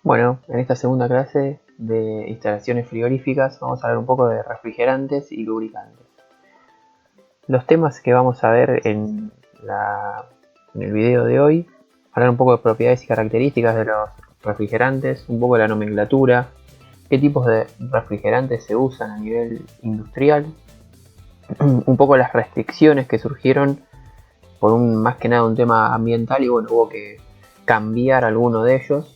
Bueno, en esta segunda clase de instalaciones frigoríficas vamos a hablar un poco de refrigerantes y lubricantes. Los temas que vamos a ver en el video de hoy, hablar un poco de propiedades y características de los refrigerantes, un poco de la nomenclatura, qué tipos de refrigerantes se usan a nivel industrial, un poco las restricciones que surgieron por más que nada un tema ambiental y bueno, hubo que cambiar alguno de ellos.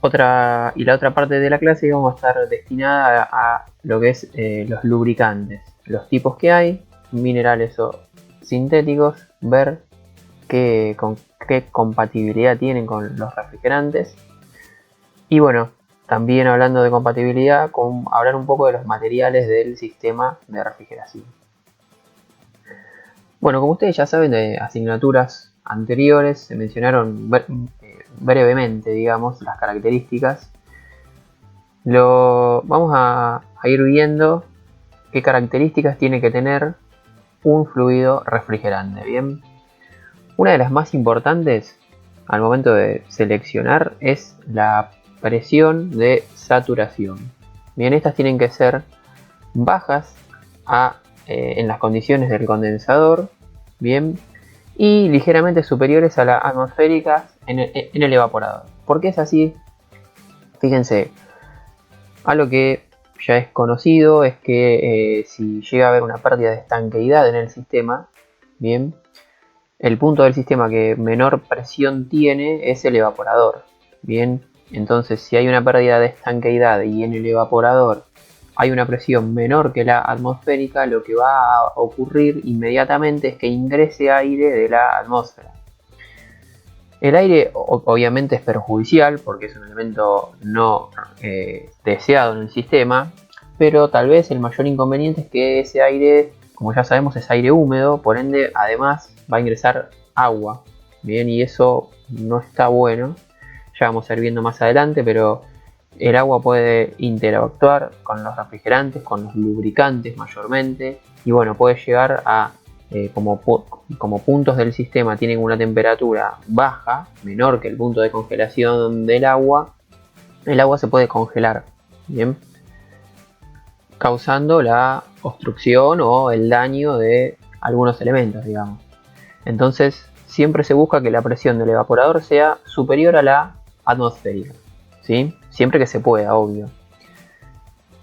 La otra parte de la clase vamos a estar destinada a lo que es los lubricantes, los tipos que hay, minerales o sintéticos, ver qué compatibilidad tienen con los refrigerantes. Y bueno, también hablando de compatibilidad, hablar un poco de los materiales del sistema de refrigeración. Bueno, como ustedes ya saben de asignaturas anteriores, se mencionaron brevemente, digamos, las características. Vamos a ir viendo qué características tiene que tener un fluido refrigerante. Bien, una de las más importantes al momento de seleccionar es la presión de saturación. Bien, estas tienen que ser bajas en las condiciones del condensador, bien, y ligeramente superiores a las atmosféricas en el evaporador. ¿Por qué es así? Fíjense, algo que ya es conocido es que si llega a haber una pérdida de estanqueidad en el sistema, bien, el punto del sistema que menor presión tiene es el evaporador. Bien, entonces si hay una pérdida de estanqueidad y en el evaporador hay una presión menor que la atmosférica, lo que va a ocurrir inmediatamente es que ingrese aire de la atmósfera. El aire obviamente es perjudicial porque es un elemento no deseado en el sistema, pero tal vez el mayor inconveniente es que ese aire, como ya sabemos, es aire húmedo, por ende además va a ingresar agua. Bien, y eso no está bueno, ya vamos a ir viendo más adelante, pero el agua puede interactuar con los refrigerantes, con los lubricantes mayormente, y bueno, puede llegar a, como puntos del sistema tienen una temperatura baja, menor que el punto de congelación del agua, el agua se puede congelar, bien, causando la obstrucción o el daño de algunos elementos, digamos. Entonces, siempre se busca que la presión del evaporador sea superior a la atmosférica, ¿sí? Siempre que se pueda, obvio.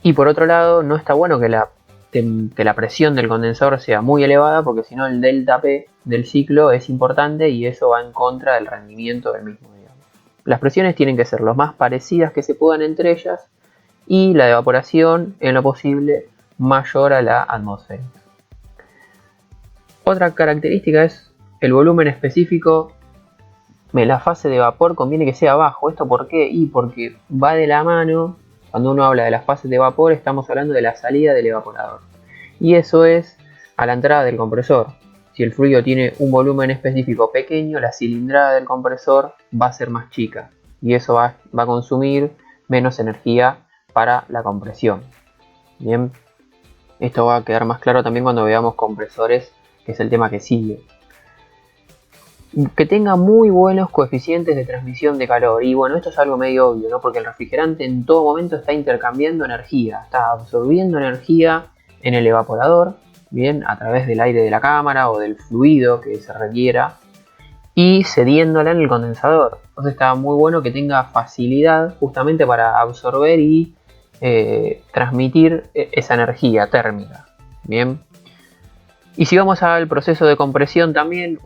Y por otro lado, no está bueno que la presión del condensador sea muy elevada, porque si no el delta P del ciclo es importante y eso va en contra del rendimiento del mismo, digamos. Las presiones tienen que ser lo más parecidas que se puedan entre ellas y la evaporación, en lo posible, mayor a la atmosfera. Otra característica es el volumen específico. La fase de vapor conviene que sea bajo. ¿Esto por qué? Y porque va de la mano. Cuando uno habla de las fases de vapor, estamos hablando de la salida del evaporador. Y eso es a la entrada del compresor. Si el fluido tiene un volumen específico pequeño, la cilindrada del compresor va a ser más chica. Y eso va a consumir menos energía para la compresión. Bien, esto va a quedar más claro también cuando veamos compresores, que es el tema que sigue. Que tenga muy buenos coeficientes de transmisión de calor. Y bueno, esto es algo medio obvio, ¿no? Porque el refrigerante en todo momento está intercambiando energía, está absorbiendo energía en el evaporador, bien, a través del aire de la cámara o del fluido que se requiera, y cediéndola en el condensador. Entonces está muy bueno que tenga facilidad justamente para absorber y transmitir esa energía térmica, bien. Y si vamos al proceso de compresión también,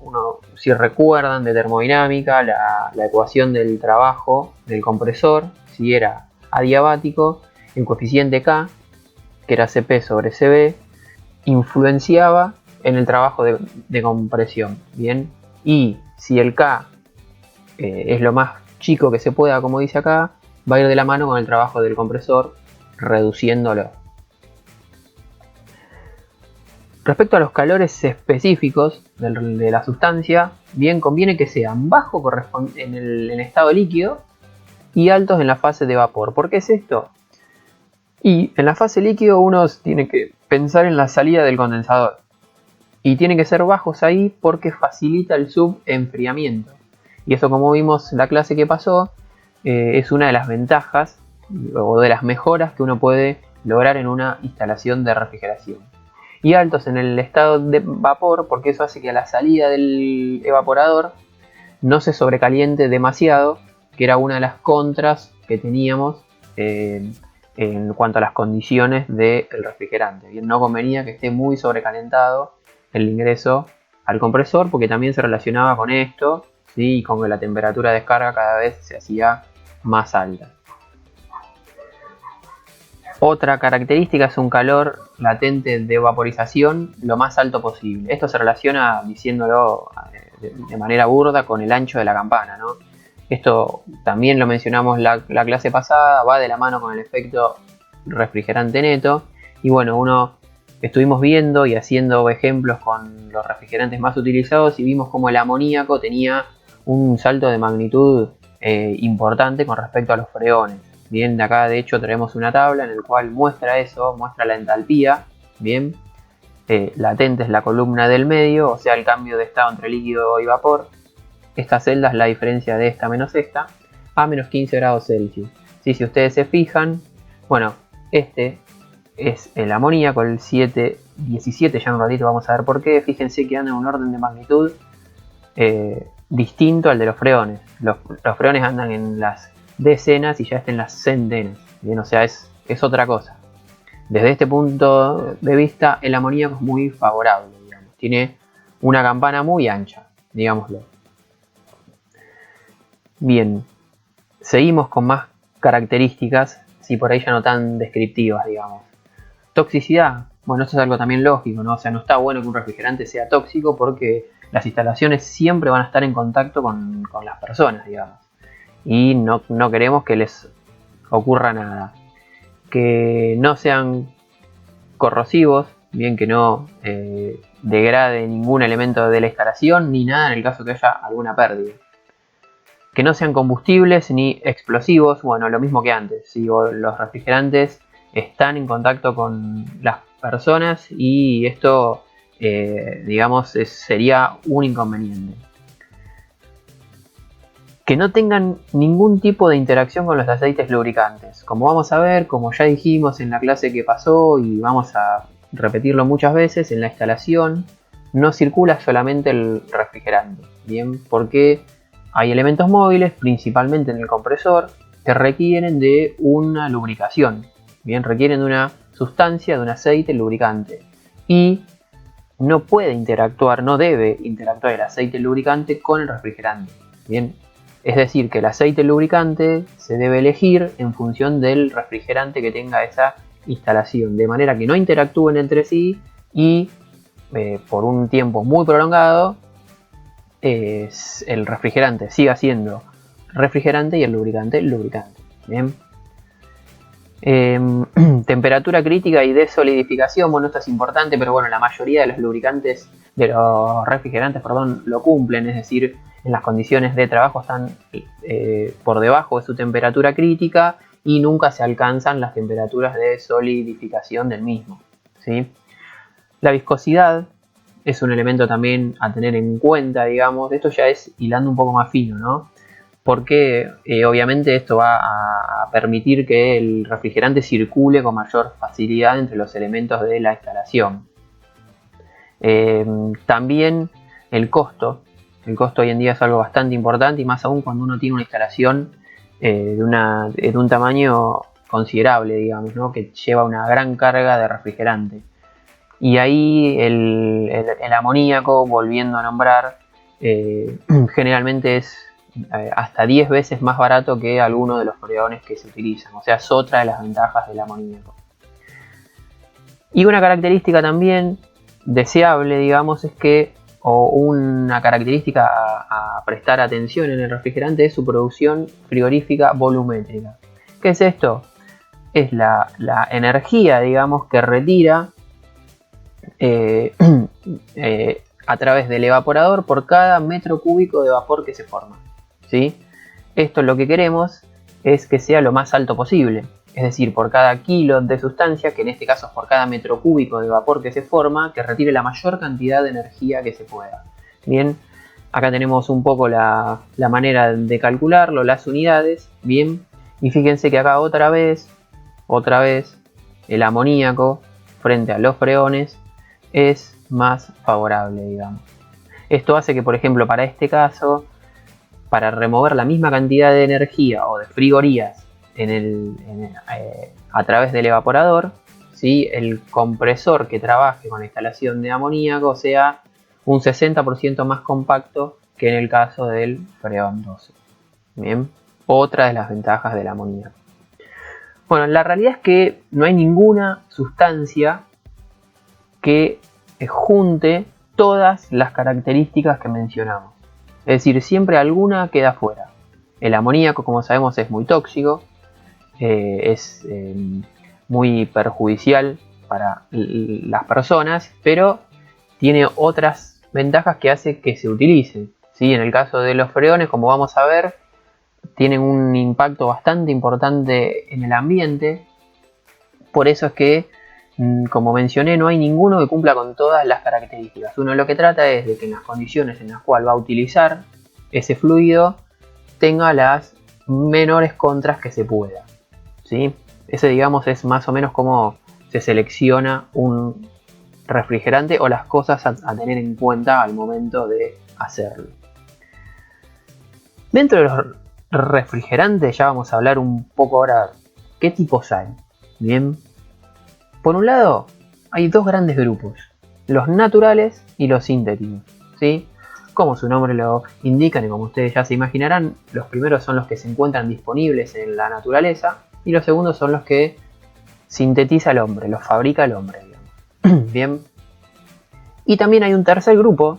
si recuerdan de termodinámica, la ecuación del trabajo del compresor, si era adiabático, el coeficiente K, que era Cp sobre Cv, influenciaba en el trabajo de compresión, ¿bien? Y si el K es lo más chico que se pueda, como dice acá, va a ir de la mano con el trabajo del compresor, reduciéndolo. Respecto a los calores específicos de la sustancia, bien conviene que sean bajos en el estado líquido y altos en la fase de vapor. ¿Por qué es esto? Y en la fase líquido uno tiene que pensar en la salida del condensador. Y tiene que ser bajos ahí porque facilita el subenfriamiento. Y eso, como vimos en la clase que pasó, es una de las ventajas o de las mejoras que uno puede lograr en una instalación de refrigeración. Y altos en el estado de vapor, porque eso hace que a la salida del evaporador no se sobrecaliente demasiado, que era una de las contras que teníamos en cuanto a las condiciones del refrigerante. Bien, no convenía que esté muy sobrecalentado el ingreso al compresor, porque también se relacionaba con esto, ¿sí? Y con que la temperatura de descarga cada vez se hacía más alta. Otra característica es un calor latente de vaporización lo más alto posible. Esto se relaciona, diciéndolo de manera burda, con el ancho de la campana, ¿no? Esto también lo mencionamos la clase pasada, va de la mano con el efecto refrigerante neto. Y bueno, estuvimos viendo y haciendo ejemplos con los refrigerantes más utilizados y vimos como el amoníaco tenía un salto de magnitud importante con respecto a los freones. Bien, de acá de hecho tenemos una tabla en la cual muestra eso, muestra la entalpía. Bien, latente es la columna del medio, o sea el cambio de estado entre líquido y vapor. Esta celda es la diferencia de esta menos esta, a menos 15 grados Celsius. ¿Sí? Si ustedes se fijan, bueno, este es el amoníaco, el 717, ya en un ratito vamos a ver por qué. Fíjense que anda en un orden de magnitud distinto al de los freones. Los freones andan en las decenas y ya está en las centenas. Bien, o sea, es otra cosa. Desde este punto de vista, el amoníaco es muy favorable, digamos. Tiene una campana muy ancha, digámoslo. Bien, seguimos con más características, si por ahí ya no tan descriptivas, digamos. Toxicidad. Bueno, esto es algo también lógico, ¿no? O sea, no está bueno que un refrigerante sea tóxico porque las instalaciones siempre van a estar en contacto con las personas, digamos. Y no queremos que les ocurra nada. Que no sean corrosivos, bien que no degrade ningún elemento de la instalación ni nada en el caso que haya alguna pérdida. Que no sean combustibles ni explosivos, bueno, lo mismo que antes. Si los refrigerantes están en contacto con las personas y esto, digamos, sería un inconveniente. Que no tengan ningún tipo de interacción con los aceites lubricantes. Como vamos a ver, como ya dijimos en la clase que pasó y vamos a repetirlo muchas veces, en la instalación no circula solamente el refrigerante, ¿bien? Porque hay elementos móviles, principalmente en el compresor, que requieren de una lubricación, ¿bien? Requieren de una sustancia, de un aceite lubricante. Y no puede interactuar, no debe interactuar el aceite lubricante con el refrigerante, ¿bien? Es decir, que el aceite lubricante se debe elegir en función del refrigerante que tenga esa instalación, de manera que no interactúen entre sí y por un tiempo muy prolongado el refrigerante siga siendo refrigerante y el lubricante lubricante. Bien. Temperatura crítica y desolidificación, bueno, esto es importante, pero bueno, la mayoría de los lubricantes, de los refrigerantes, perdón, lo cumplen, es decir, en las condiciones de trabajo están por debajo de su temperatura crítica y nunca se alcanzan las temperaturas de solidificación del mismo, ¿sí? La viscosidad es un elemento también a tener en cuenta, digamos. Esto ya es hilando un poco más fino, ¿no? Porque obviamente esto va a permitir que el refrigerante circule con mayor facilidad entre los elementos de la instalación. También el costo. El costo hoy en día es algo bastante importante y más aún cuando uno tiene una instalación de un tamaño considerable, digamos, ¿no? Que lleva una gran carga de refrigerante. Y ahí el amoníaco, volviendo a nombrar, generalmente es hasta 10 veces más barato que alguno de los freones que se utilizan. O sea, es otra de las ventajas del amoníaco. Y una característica también deseable, digamos, es que, o una característica a prestar atención en el refrigerante, es su producción frigorífica volumétrica. ¿Qué es esto? Es la energía, digamos, que retira a través del evaporador por cada metro cúbico de vapor que se forma, ¿sí? Esto lo que queremos es que sea lo más alto posible, es decir, por cada kilo de sustancia, que en este caso es por cada metro cúbico de vapor que se forma, que retire la mayor cantidad de energía que se pueda. Bien, Acá tenemos un poco la manera de calcularlo, las unidades, bien. Y fíjense que acá otra vez, el amoníaco frente a los freones es más favorable, digamos. Esto hace que, por ejemplo, para este caso, para remover la misma cantidad de energía o de frigorías a través del evaporador, ¿sí? El compresor que trabaje con la instalación de amoníaco sea un 60% más compacto que en el caso del freón 12. Bien, otra de las ventajas del amoníaco. Bueno, la realidad es que no hay ninguna sustancia que junte todas las características que mencionamos. Es decir, siempre alguna queda fuera. El amoníaco, como sabemos, es muy tóxico, es muy perjudicial para las personas, pero tiene otras ventajas que hace que se utilice. ¿Sí? En el caso de los freones, como vamos a ver, tienen un impacto bastante importante en el ambiente. Por eso es que, como mencioné, no hay ninguno que cumpla con todas las características. Uno lo que trata es de que en las condiciones en las cuales va a utilizar ese fluido tenga las menores contras que se pueda. ¿Sí? Ese, digamos, es más o menos como se selecciona un refrigerante o las cosas a tener en cuenta al momento de hacerlo. Dentro de los refrigerantes ya vamos a hablar un poco ahora qué tipos hay. Bien, por un lado hay dos grandes grupos, los naturales y los sintéticos, ¿sí? Como su nombre lo indica y como ustedes ya se imaginarán, los primeros son los que se encuentran disponibles en la naturaleza y los segundos son los que sintetiza el hombre, los fabrica el hombre, digamos. Bien, y también hay un tercer grupo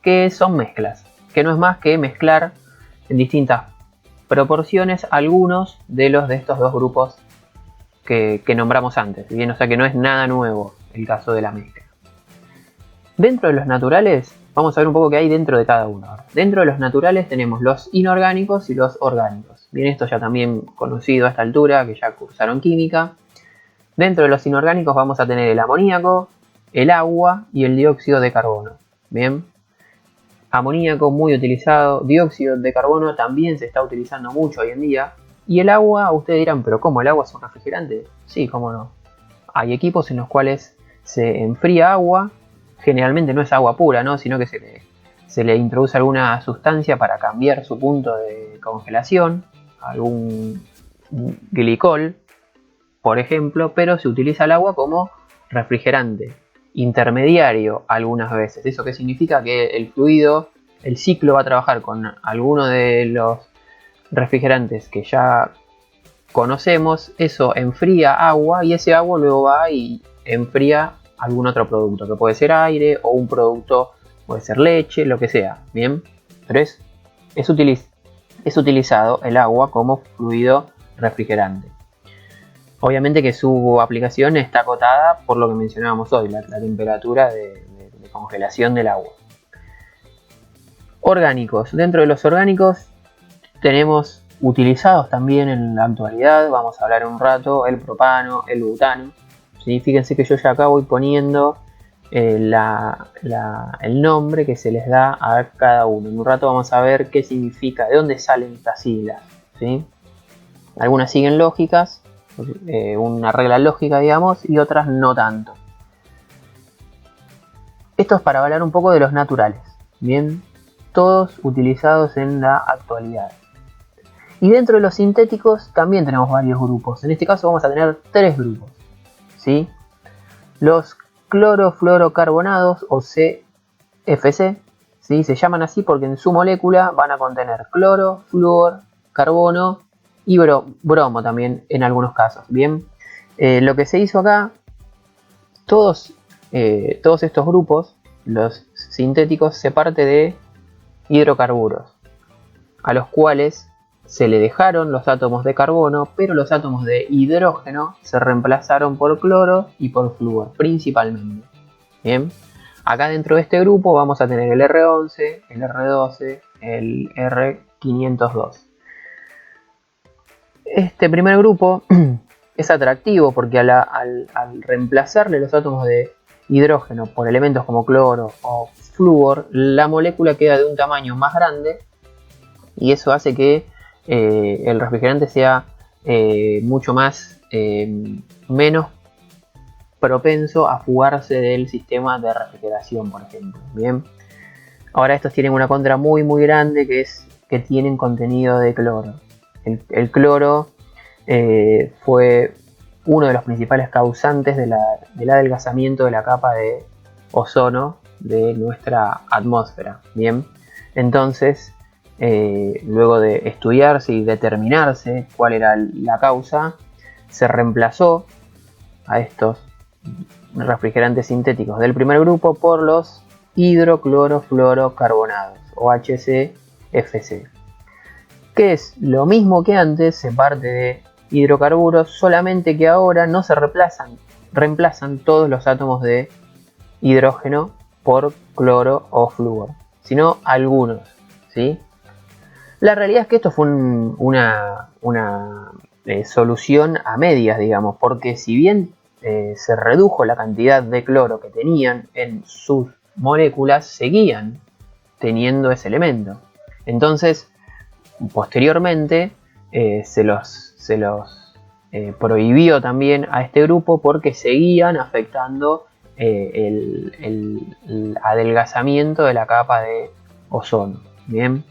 que son mezclas, que no es más que mezclar en distintas proporciones algunos de estos dos grupos que nombramos antes, bien, o sea que no es nada nuevo el caso de la mezcla. Dentro de los naturales, vamos a ver un poco qué hay dentro de cada uno. Dentro de los naturales tenemos los inorgánicos y los orgánicos. Bien, esto ya también conocido a esta altura, que ya cursaron química. Dentro de los inorgánicos vamos a tener el amoníaco, el agua y el dióxido de carbono. Bien, amoníaco muy utilizado, dióxido de carbono también se está utilizando mucho hoy en día. Y el agua, ustedes dirán, pero ¿cómo el agua es un refrigerante? Sí, cómo no. Hay equipos en los cuales se enfría agua, generalmente no es agua pura, ¿no? Sino que se le introduce alguna sustancia para cambiar su punto de congelación, algún glicol, por ejemplo, pero se utiliza el agua como refrigerante intermediario algunas veces. ¿Eso qué significa? Que el fluido, el ciclo va a trabajar con alguno de los refrigerantes que ya conocemos, eso enfría agua y ese agua luego va y enfría algún otro producto, que puede ser aire o un producto, puede ser leche, lo que sea, ¿bien? Pero es utilizado el agua como fluido refrigerante. Obviamente que su aplicación está acotada por lo que mencionábamos hoy, la temperatura de congelación del agua. Orgánicos. Dentro de los orgánicos tenemos utilizados también en la actualidad, vamos a hablar un rato, el propano, el butano. ¿Sí? Fíjense que yo ya acá voy poniendo el nombre que se les da a cada uno. En un rato vamos a ver qué significa, de dónde salen estas siglas. ¿Sí? Algunas siguen lógicas, una regla lógica, digamos, y otras no tanto. Esto es para hablar un poco de los naturales, bien, todos utilizados en la actualidad. Y dentro de los sintéticos también tenemos varios grupos. En este caso vamos a tener tres grupos, ¿sí? Los clorofluorocarbonados o CFC, ¿sí? Se llaman así porque en su molécula van a contener cloro, flúor, carbono y bromo también en algunos casos. Bien, lo que se hizo acá, todos estos grupos, los sintéticos, se parte de hidrocarburos, a los cuales se le dejaron los átomos de carbono, pero los átomos de hidrógeno se reemplazaron por cloro y por flúor, principalmente. Bien, acá dentro de este grupo vamos a tener el R11, el R12, el R502. Este primer grupo es atractivo porque al reemplazarle los átomos de hidrógeno por elementos como cloro o flúor, la molécula queda de un tamaño más grande y eso hace que el refrigerante sea mucho más menos propenso a fugarse del sistema de refrigeración, por ejemplo. Bien. Ahora estos tienen una contra muy grande, que es que tienen contenido de cloro. El cloro fue uno de los principales causantes del adelgazamiento de la capa de ozono de nuestra atmósfera. Bien, entonces luego de estudiarse y determinarse cuál era la causa, se reemplazó a estos refrigerantes sintéticos del primer grupo por los hidroclorofluorocarbonados o HCFC, que es lo mismo que antes, se parte de hidrocarburos, solamente que ahora no se reemplazan todos los átomos de hidrógeno por cloro o flúor, sino algunos, ¿sí? La realidad es que esto fue una solución a medias, digamos, porque si bien se redujo la cantidad de cloro que tenían en sus moléculas, seguían teniendo ese elemento. Entonces, posteriormente se los prohibió también a este grupo porque seguían afectando el adelgazamiento de la capa de ozono. Bien,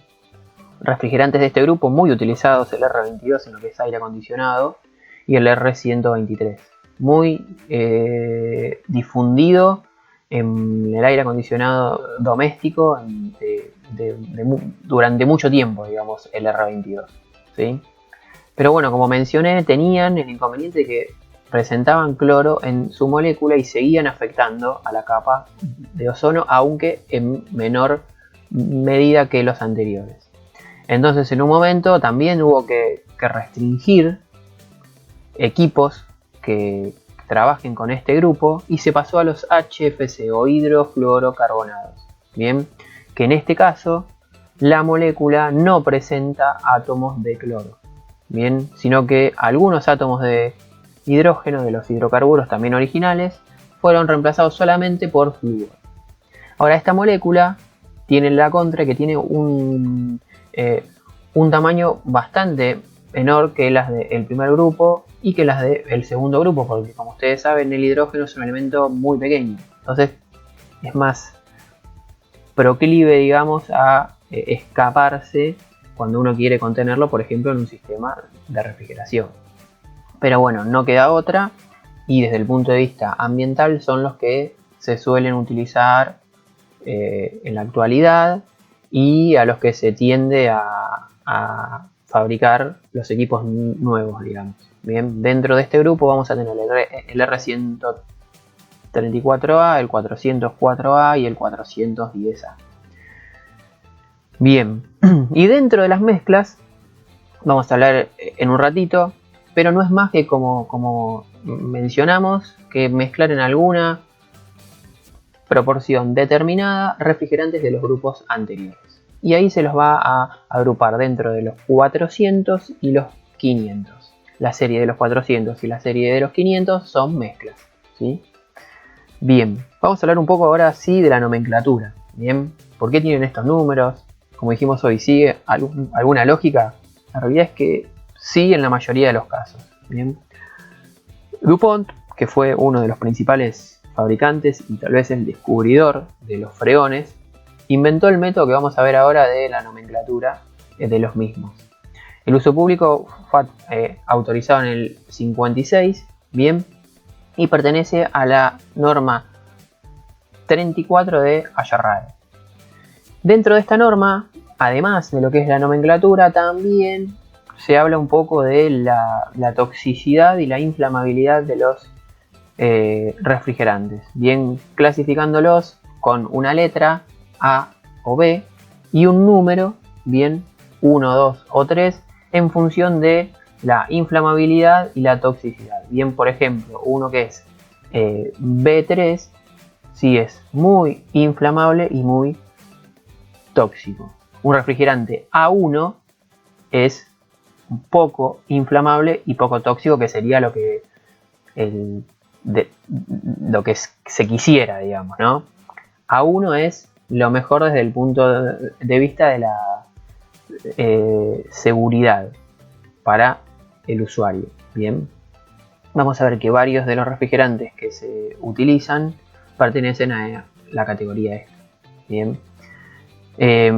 refrigerantes de este grupo muy utilizados, el R22 en lo que es aire acondicionado y el R123, muy difundido en el aire acondicionado doméstico durante mucho tiempo, digamos, el R22, ¿sí? Pero bueno, como mencioné, tenían el inconveniente de que presentaban cloro en su molécula y seguían afectando a la capa de ozono, aunque en menor medida que los anteriores. Entonces, en un momento también hubo que restringir equipos que trabajen con este grupo y se pasó a los HFC o hidrofluorocarbonados. Bien, que en este caso la molécula no presenta átomos de cloro, bien, sino que algunos átomos de hidrógeno de los hidrocarburos también originales fueron reemplazados solamente por flúor. Ahora, esta molécula tiene la contra que tiene un tamaño bastante menor que las del primer grupo y que las del segundo grupo, porque como ustedes saben, el hidrógeno es un elemento muy pequeño, entonces es más proclive, digamos, a escaparse cuando uno quiere contenerlo, por ejemplo, en un sistema de refrigeración. Pero bueno, no queda otra, y desde el punto de vista ambiental son los que se suelen utilizar en la actualidad y a los que se tiende a fabricar los equipos nuevos, digamos. Bien, dentro de este grupo vamos a tener el R134A, el 404A y el 410A. Bien, y dentro de las mezclas vamos a hablar en un ratito, pero no es más que como mencionamos, que mezclar en alguna proporción determinada refrigerantes de los grupos anteriores. Y ahí se los va a agrupar dentro de los 400 y los 500. La serie de los 400 y la serie de los 500 son mezclas, ¿sí? Bien, vamos a hablar un poco ahora sí de la nomenclatura. Bien, ¿por qué tienen estos números? Como dijimos hoy, ¿sigue alguna lógica? La realidad es que sí, en la mayoría de los casos. Bien, DuPont, que fue uno de los principales fabricantes y tal vez el descubridor de los freones, inventó el método que vamos a ver ahora de la nomenclatura de los mismos. El uso público fue autorizado en el 56, bien, y pertenece a la norma 34 de ASHRAE. Dentro de esta norma, además de lo que es la nomenclatura, también se habla un poco de la toxicidad y la inflamabilidad de los refrigerantes, bien clasificándolos con una letra A o B y un número, bien 1, 2 o 3, en función de la inflamabilidad y la toxicidad. Bien, por ejemplo, uno que es B3, sí es muy inflamable y muy tóxico. Un refrigerante A1 es poco inflamable y poco tóxico, que sería lo que de lo que se quisiera, digamos, ¿no? A1 es lo mejor desde el punto de vista de la seguridad para el usuario. Bien, vamos a ver que varios de los refrigerantes que se utilizan pertenecen a la categoría esta. Bien,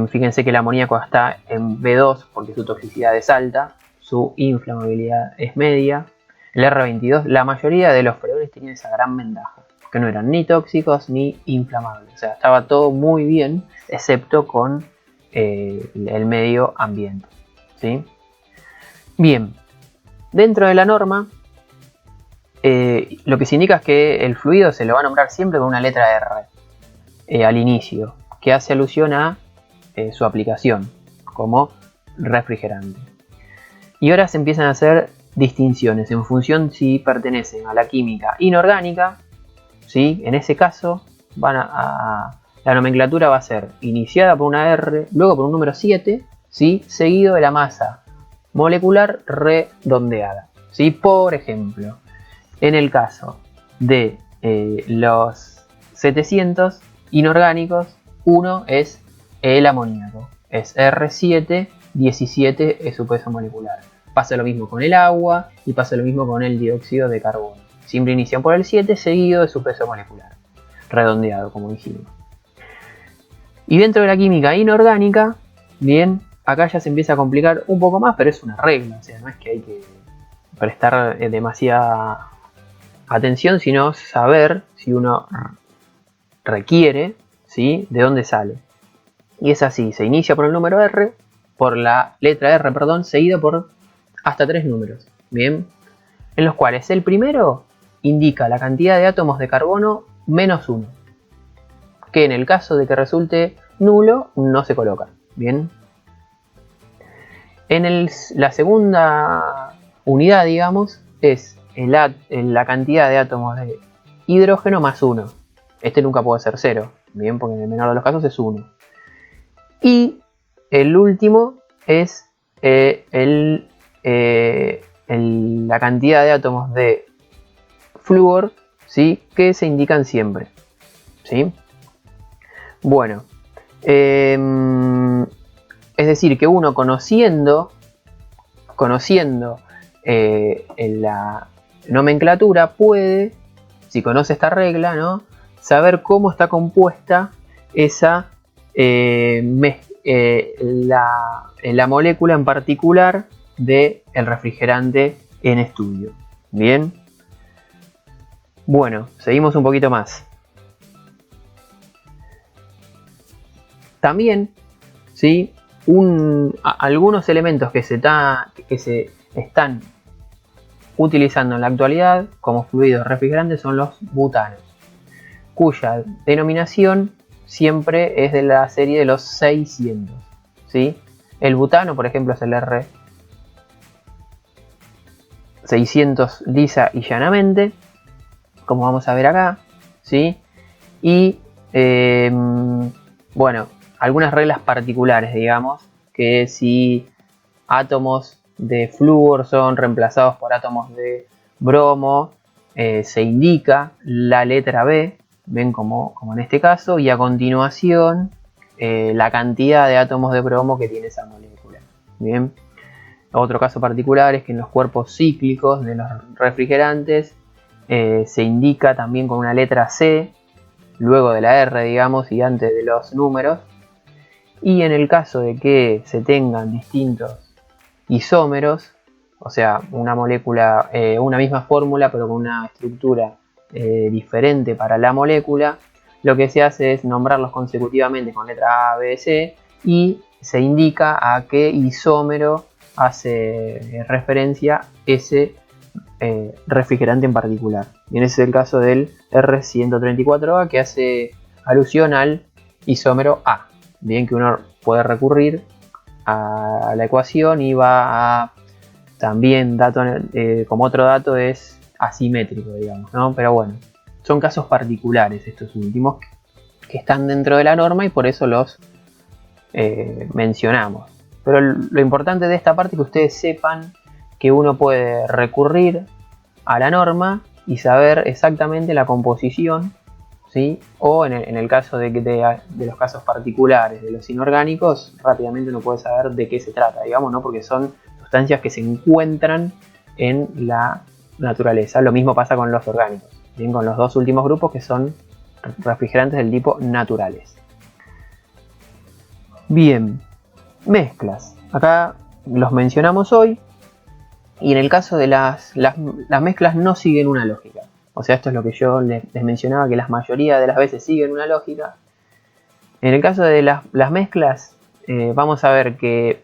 fíjense que el amoníaco está en B2 porque su toxicidad es alta, su inflamabilidad es media. El R22, la mayoría de los freones tenían esa gran ventaja, que no eran ni tóxicos ni inflamables. O sea, estaba todo muy bien, excepto con el medio ambiente. ¿Sí? Bien, dentro de la norma, lo que se indica es que el fluido se lo va a nombrar siempre con una letra R al inicio, que hace alusión a su aplicación como refrigerante. Y ahora se empiezan a hacer distinciones en función si pertenecen a la química inorgánica, ¿sí? En ese caso la nomenclatura va a ser iniciada por una R, luego por un número 7, ¿sí? Seguido de la masa molecular redondeada, ¿sí? Por ejemplo, en el caso de los 700 inorgánicos, uno es el amoníaco, es R7, 17 es su peso molecular. Pasa lo mismo con el agua y pasa lo mismo con el dióxido de carbono. Siempre inician por el 7 seguido de su peso molecular, redondeado como dijimos. Y dentro de la química inorgánica, bien, acá ya se empieza a complicar un poco más, pero es una regla, o sea, no es que hay que prestar demasiada atención, sino saber si uno requiere, ¿sí? De dónde sale. Y es así, se inicia por el número R, por la letra R, perdón, seguido por hasta 3 números, bien, en los cuales el primero indica la cantidad de átomos de carbono menos 1, que en el caso de que resulte nulo no se coloca, bien. En la segunda unidad, digamos, es la cantidad de átomos de hidrógeno más 1. Este nunca puede ser 0, bien, porque en el menor de los casos es 1. Y el último es la cantidad de átomos de flúor, ¿sí? Que se indican siempre, ¿sí? Bueno, es decir, que uno conociendo la nomenclatura puede, si conoce esta regla, ¿no? Saber cómo está compuesta esa la molécula en particular del refrigerante en estudio. Bien. Bueno, seguimos un poquito más. También, ¿sí? Algunos elementos que se están utilizando en la actualidad como fluidos refrigerantes son los butanos, cuya denominación siempre es de la serie de los 600, ¿sí? El butano, por ejemplo, es el R600 lisa y llanamente, como vamos a ver acá, ¿sí? Y bueno, algunas reglas particulares, digamos, que si átomos de flúor son reemplazados por átomos de bromo, se indica la letra B, ven como en este caso, y a continuación la cantidad de átomos de bromo que tiene esa molécula. Bien. Otro caso particular es que en los cuerpos cíclicos de los refrigerantes se indica también con una letra C, luego de la R, digamos, y antes de los números. Y en el caso de que se tengan distintos isómeros, o sea, una molécula, una misma fórmula, pero con una estructura diferente para la molécula, lo que se hace es nombrarlos consecutivamente con letra A, B, C y se indica a qué isómero hace referencia ese refrigerante en particular. Y ese es el caso del R134A, que hace alusión al isómero A. Bien, que uno puede recurrir a la ecuación y va a también como otro dato es asimétrico, digamos, ¿no? Pero bueno, son casos particulares estos últimos que están dentro de la norma y por eso los mencionamos. Pero lo importante de esta parte es que ustedes sepan que uno puede recurrir a la norma y saber exactamente la composición, ¿sí? O en el caso de los casos particulares de los inorgánicos, rápidamente uno puede saber de qué se trata, digamos, ¿no? Porque son sustancias que se encuentran en la naturaleza. Lo mismo pasa con los orgánicos, bien, con los dos últimos grupos que son refrigerantes del tipo naturales. Bien, mezclas. Acá los mencionamos hoy. Y en el caso de las mezclas no siguen una lógica. O sea, esto es lo que yo les mencionaba, que la mayoría de las veces siguen una lógica. En el caso de las mezclas, vamos a ver que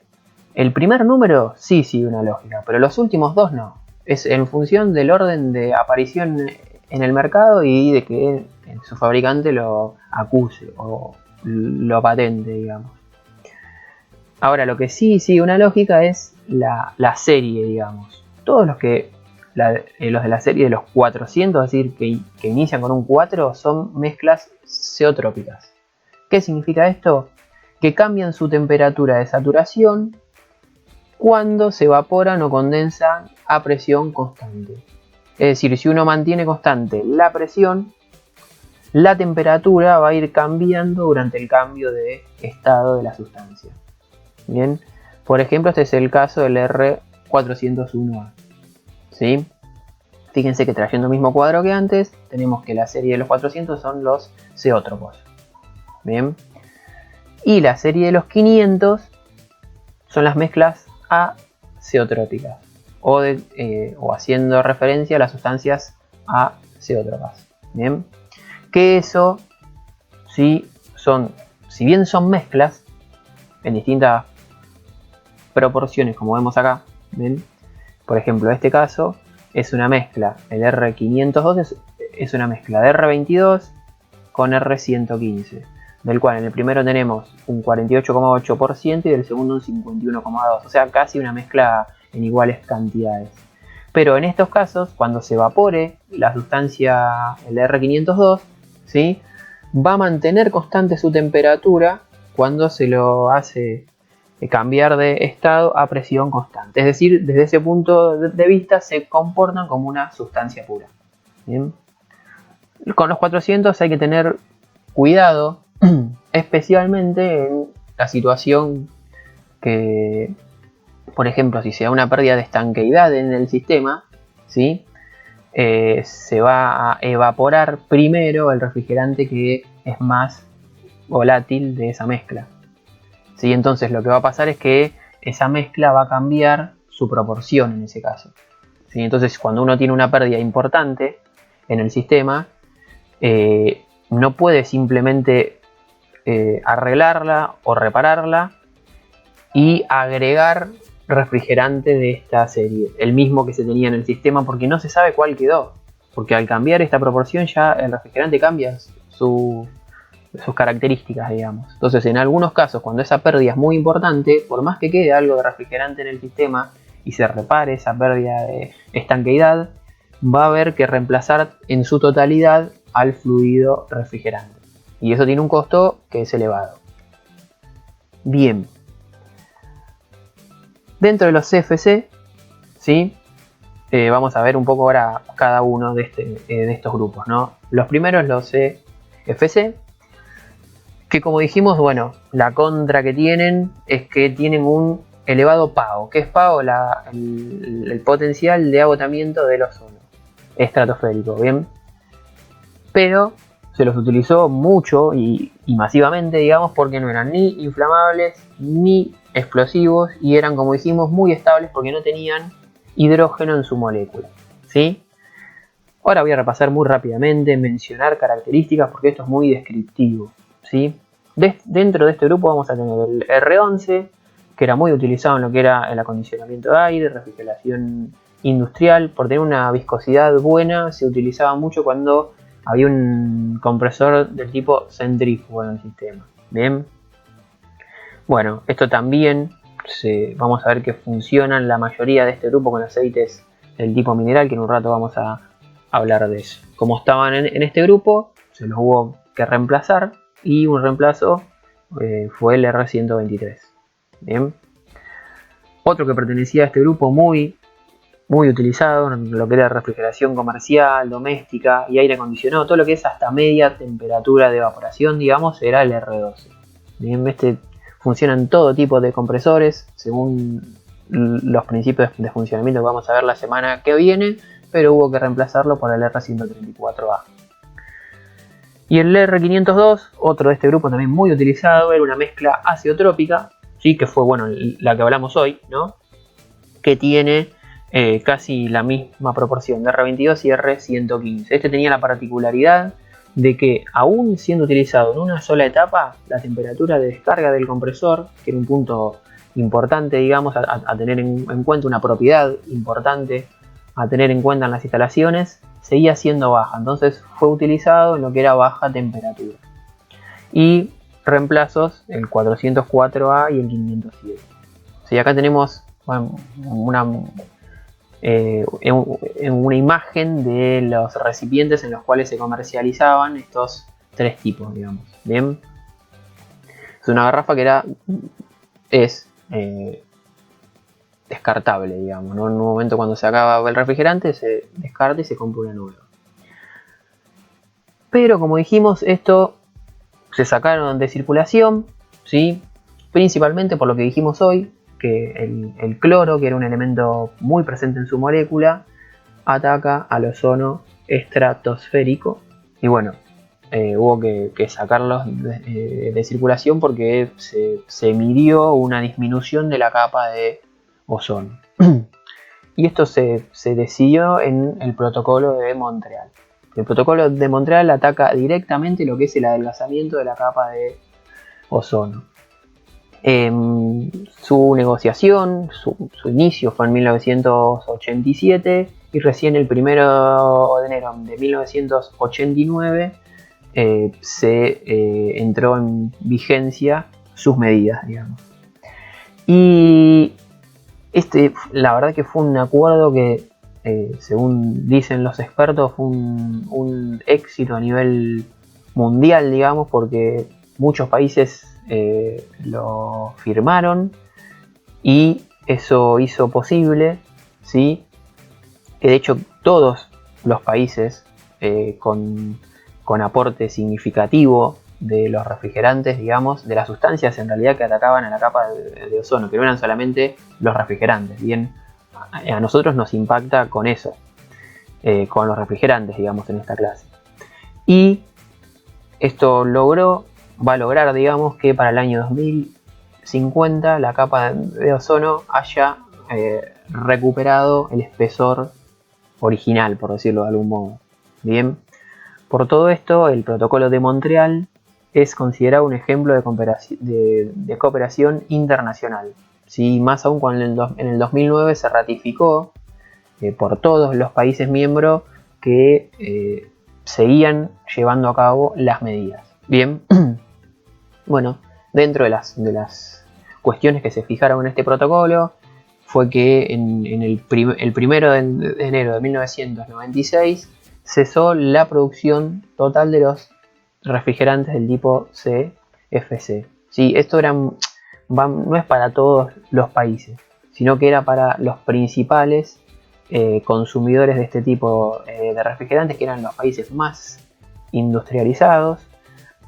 el primer número sí sigue una lógica, pero los últimos dos no. Es en función del orden de aparición en el mercado y de que su fabricante lo acuse o lo patente, digamos. Ahora, lo que sí sigue una lógica es la serie, digamos. Todos los de la serie de los 400, es decir, que inician con un 4, son mezclas zeotrópicas. ¿Qué significa esto? Que cambian su temperatura de saturación cuando se evaporan o condensan a presión constante. Es decir, si uno mantiene constante la presión, la temperatura va a ir cambiando durante el cambio de estado de la sustancia. Bien, por ejemplo, este es el caso del R401A. ¿Sí? Fíjense que trayendo el mismo cuadro que antes, tenemos que la serie de los 400 son los zeótropos. Bien, y la serie de los 500 son las mezclas azeotrópicas o haciendo referencia a las sustancias azeótropas. Bien, que eso sí si bien son mezclas en distintas proporciones, como vemos acá, ¿ven? Por ejemplo, este caso es una mezcla, el R502 es una mezcla de R22 con R115, del cual en el primero tenemos un 48,8% y del segundo un 51,2%, o sea, casi una mezcla en iguales cantidades. Pero en estos casos, cuando se evapore la sustancia, el R502, ¿sí?, va a mantener constante su temperatura cuando se lo hace cambiar de estado a presión constante. Es decir, desde ese punto de vista se comportan como una sustancia pura. ¿Bien? Con los 400 hay que tener cuidado, especialmente en la situación que, por ejemplo, si se da una pérdida de estanqueidad en el sistema, ¿sí?, se va a evaporar primero el refrigerante que es más volátil de esa mezcla. ¿Sí? Entonces lo que va a pasar es que esa mezcla va a cambiar su proporción en ese caso. ¿Sí? Entonces cuando uno tiene una pérdida importante en el sistema, no puede simplemente arreglarla o repararla y agregar refrigerante de esta serie, el mismo que se tenía en el sistema, porque no se sabe cuál quedó, porque al cambiar esta proporción ya el refrigerante cambia sus características, digamos. Entonces, en algunos casos, cuando esa pérdida es muy importante, por más que quede algo de refrigerante en el sistema y se repare esa pérdida de estanqueidad, va a haber que reemplazar en su totalidad al fluido refrigerante. Y eso tiene un costo que es elevado. Bien. Dentro de los CFC, ¿sí?, vamos a ver un poco ahora cada uno de estos grupos, ¿no? Los primeros, los CFC, que como dijimos, bueno, la contra que tienen es que tienen un elevado PAO. ¿Qué es PAO? El potencial de agotamiento del ozono estratosférico, ¿bien? Pero se los utilizó mucho y masivamente, digamos, porque no eran ni inflamables ni explosivos y eran, como dijimos, muy estables porque no tenían hidrógeno en su molécula, ¿sí? Ahora voy a repasar muy rápidamente, mencionar características porque esto es muy descriptivo, ¿sí? Dentro de este grupo vamos a tener el R11, que era muy utilizado en lo que era el acondicionamiento de aire, refrigeración industrial, por tener una viscosidad buena, se utilizaba mucho cuando había un compresor del tipo centrífugo en el sistema. Bien. Bueno, esto también vamos a ver que funcionan la mayoría de este grupo con aceites del tipo mineral, que en un rato vamos a hablar de eso. Como estaban en este grupo, se los hubo que reemplazar y un reemplazo fue el R123. Bien. Otro que pertenecía a este grupo muy muy utilizado en lo que era refrigeración comercial, doméstica y aire acondicionado. Todo lo que es hasta media temperatura de evaporación, digamos, era el R12. Bien, funciona en todo tipo de compresores según los principios de funcionamiento que vamos a ver la semana que viene, pero hubo que reemplazarlo por el R134A. Y el R502, otro de este grupo también muy utilizado, era una mezcla azeotrópica, ¿sí? Que fue la que hablamos hoy, ¿no? Que tiene casi la misma proporción de R22 y R115. Este tenía la particularidad de que, aún siendo utilizado en una sola etapa, la temperatura de descarga del compresor, que era un punto importante, digamos, a tener en cuenta, una propiedad importante a tener en cuenta en las instalaciones, seguía siendo baja. Entonces fue utilizado en lo que era baja temperatura. Y reemplazos, el 404A y el 507. O sea, acá tenemos una imagen de los recipientes en los cuales se comercializaban estos tres tipos, digamos. Bien, es una garrafa que es descartable, digamos, ¿no? En un momento, cuando se acaba el refrigerante, se descarta y se compra una nueva. Pero, como dijimos, esto se sacaron de circulación, ¿sí? Principalmente por lo que dijimos hoy, que el cloro, que era un elemento muy presente en su molécula, ataca al ozono estratosférico. Y bueno, hubo que sacarlos de circulación porque se midió una disminución de la capa de ozono. Y esto se decidió en el protocolo de Montreal. El protocolo de Montreal ataca directamente lo que es el adelgazamiento de la capa de ozono. Su negociación, su inicio fue en 1987 y recién el 1 de enero de 1989 se entró en vigencia sus medidas, digamos. Y la verdad que fue un acuerdo que, según dicen los expertos, fue un éxito a nivel mundial, digamos, porque muchos países lo firmaron y eso hizo posible, ¿sí?, que de hecho todos los países con aporte significativo de los refrigerantes, digamos, de las sustancias en realidad que atacaban a la capa de ozono, que no eran solamente los refrigerantes. Bien, a nosotros nos impacta con eso, con los refrigerantes, digamos, en esta clase. Y esto va a lograr, digamos, que para el año 2050 la capa de ozono haya recuperado el espesor original, por decirlo de algún modo. Bien, por todo esto, el protocolo de Montreal es considerado un ejemplo de cooperación internacional. ¿Sí? Más aún cuando en el 2009 se ratificó por todos los países miembros que seguían llevando a cabo las medidas. Bien, bueno, dentro de las cuestiones que se fijaron en este protocolo fue que el 1 de enero de 1996 cesó la producción total de los refrigerantes del tipo CFC. ¿Sí? Esto no es para todos los países, sino que era para los principales consumidores de este tipo de refrigerantes, que eran los países más industrializados.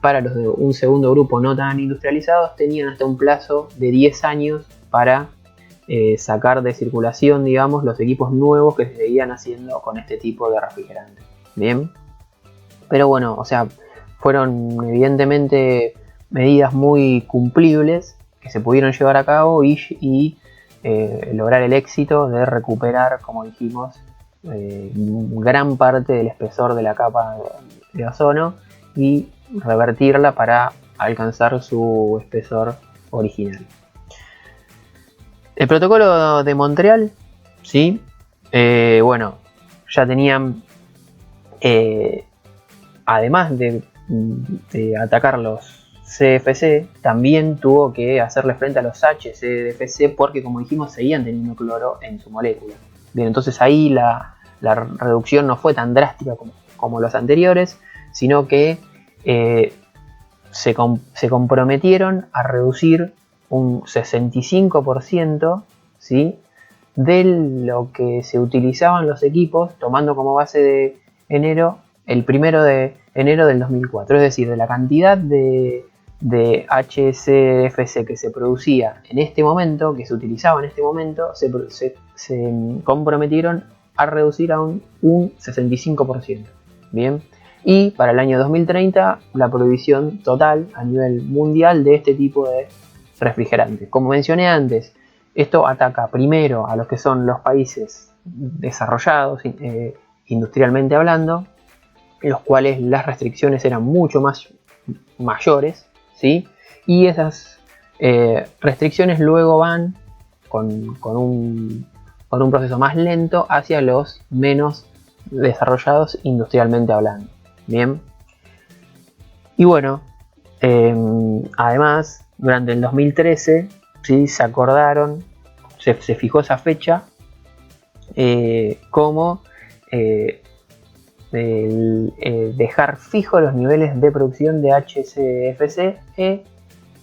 Para los de un segundo grupo no tan industrializados, tenían hasta un plazo de 10 años para sacar de circulación, digamos, los equipos nuevos que se seguían haciendo con este tipo de refrigerante. Bien, pero bueno, o sea, fueron evidentemente medidas muy cumplibles que se pudieron llevar a cabo y lograr el éxito de recuperar, como dijimos, gran parte del espesor de la capa de ozono y revertirla para alcanzar su espesor original. El protocolo de Montreal, ¿sí? Bueno, ya tenían, además de atacar los CFC, también tuvo que hacerle frente a los HCFC porque, como dijimos, seguían teniendo cloro en su molécula. Bien, entonces ahí la reducción no fue tan drástica como los anteriores, sino que se comprometieron a reducir un 65%, ¿sí?, de lo que se utilizaban los equipos, tomando como base de enero, el 1 de enero del 2004. Es decir, de la cantidad de HSFC que se producía en este momento, que se utilizaba en este momento, se comprometieron a reducir a un 65%. Bien. Y para el año 2030, la prohibición total a nivel mundial de este tipo de refrigerantes. Como mencioné antes, esto ataca primero a los que son los países desarrollados, industrialmente hablando, los cuales las restricciones eran mucho más mayores, ¿sí? Y esas restricciones luego van con un proceso más lento hacia los menos desarrollados industrialmente hablando. Bien. Y bueno, además, durante el 2013, ¿sí? Se acordaron, se fijó esa fecha como dejar fijos los niveles de producción de HCFC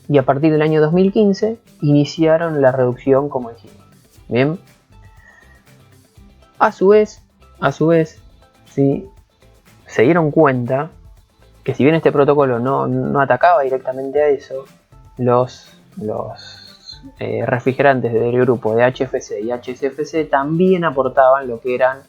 y a partir del año 2015 iniciaron la reducción, como dijimos. Bien. A su vez, ¿sí? Se dieron cuenta que si bien este protocolo no atacaba directamente a eso, los refrigerantes del grupo de HFC y HCFC también aportaban lo que eran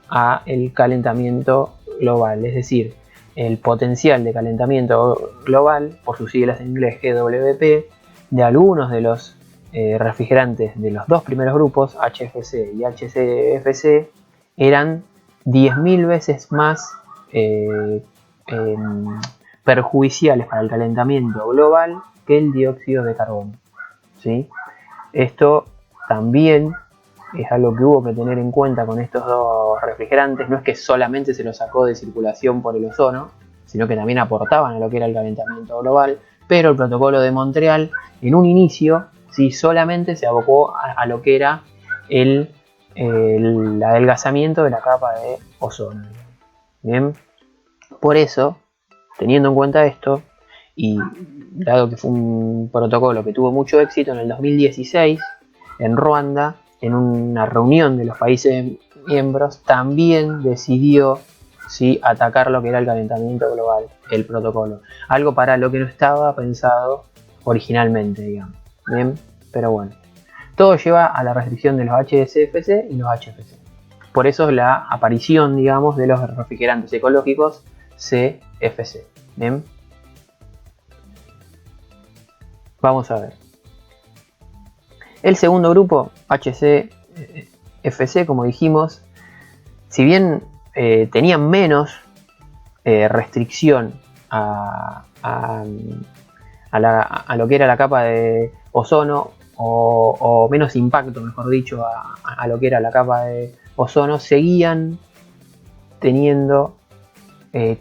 a el calentamiento global, es decir, el potencial de calentamiento global, por sus siglas en inglés GWP, de algunos de los refrigerantes de los dos primeros grupos, HFC y HCFC, eran 10.000 veces más perjudiciales para el calentamiento global que el dióxido de carbono, ¿sí? Esto también es algo que hubo que tener en cuenta con estos dos refrigerantes. No es que solamente se los sacó de circulación por el ozono, sino que también aportaban a lo que era el calentamiento global, pero el protocolo de Montreal en un inicio sí solamente se abocó a lo que era el adelgazamiento de la capa de ozono. Bien, por eso, teniendo en cuenta esto, y dado que fue un protocolo que tuvo mucho éxito, en el 2016, en Ruanda, en una reunión de los países miembros, también decidió, ¿sí?, atacar lo que era el calentamiento global, el protocolo. Algo para lo que no estaba pensado originalmente, digamos. Bien, pero bueno. Todo lleva a la restricción de los HCFC y los HFC. Por eso la aparición, digamos, de los refrigerantes ecológicos CFC. Bien. Vamos a ver. El segundo grupo, HCFC, como dijimos, si bien tenían menos restricción a lo que era la capa de ozono, o menos impacto, mejor dicho, a lo que era la capa de ozono, seguían teniendo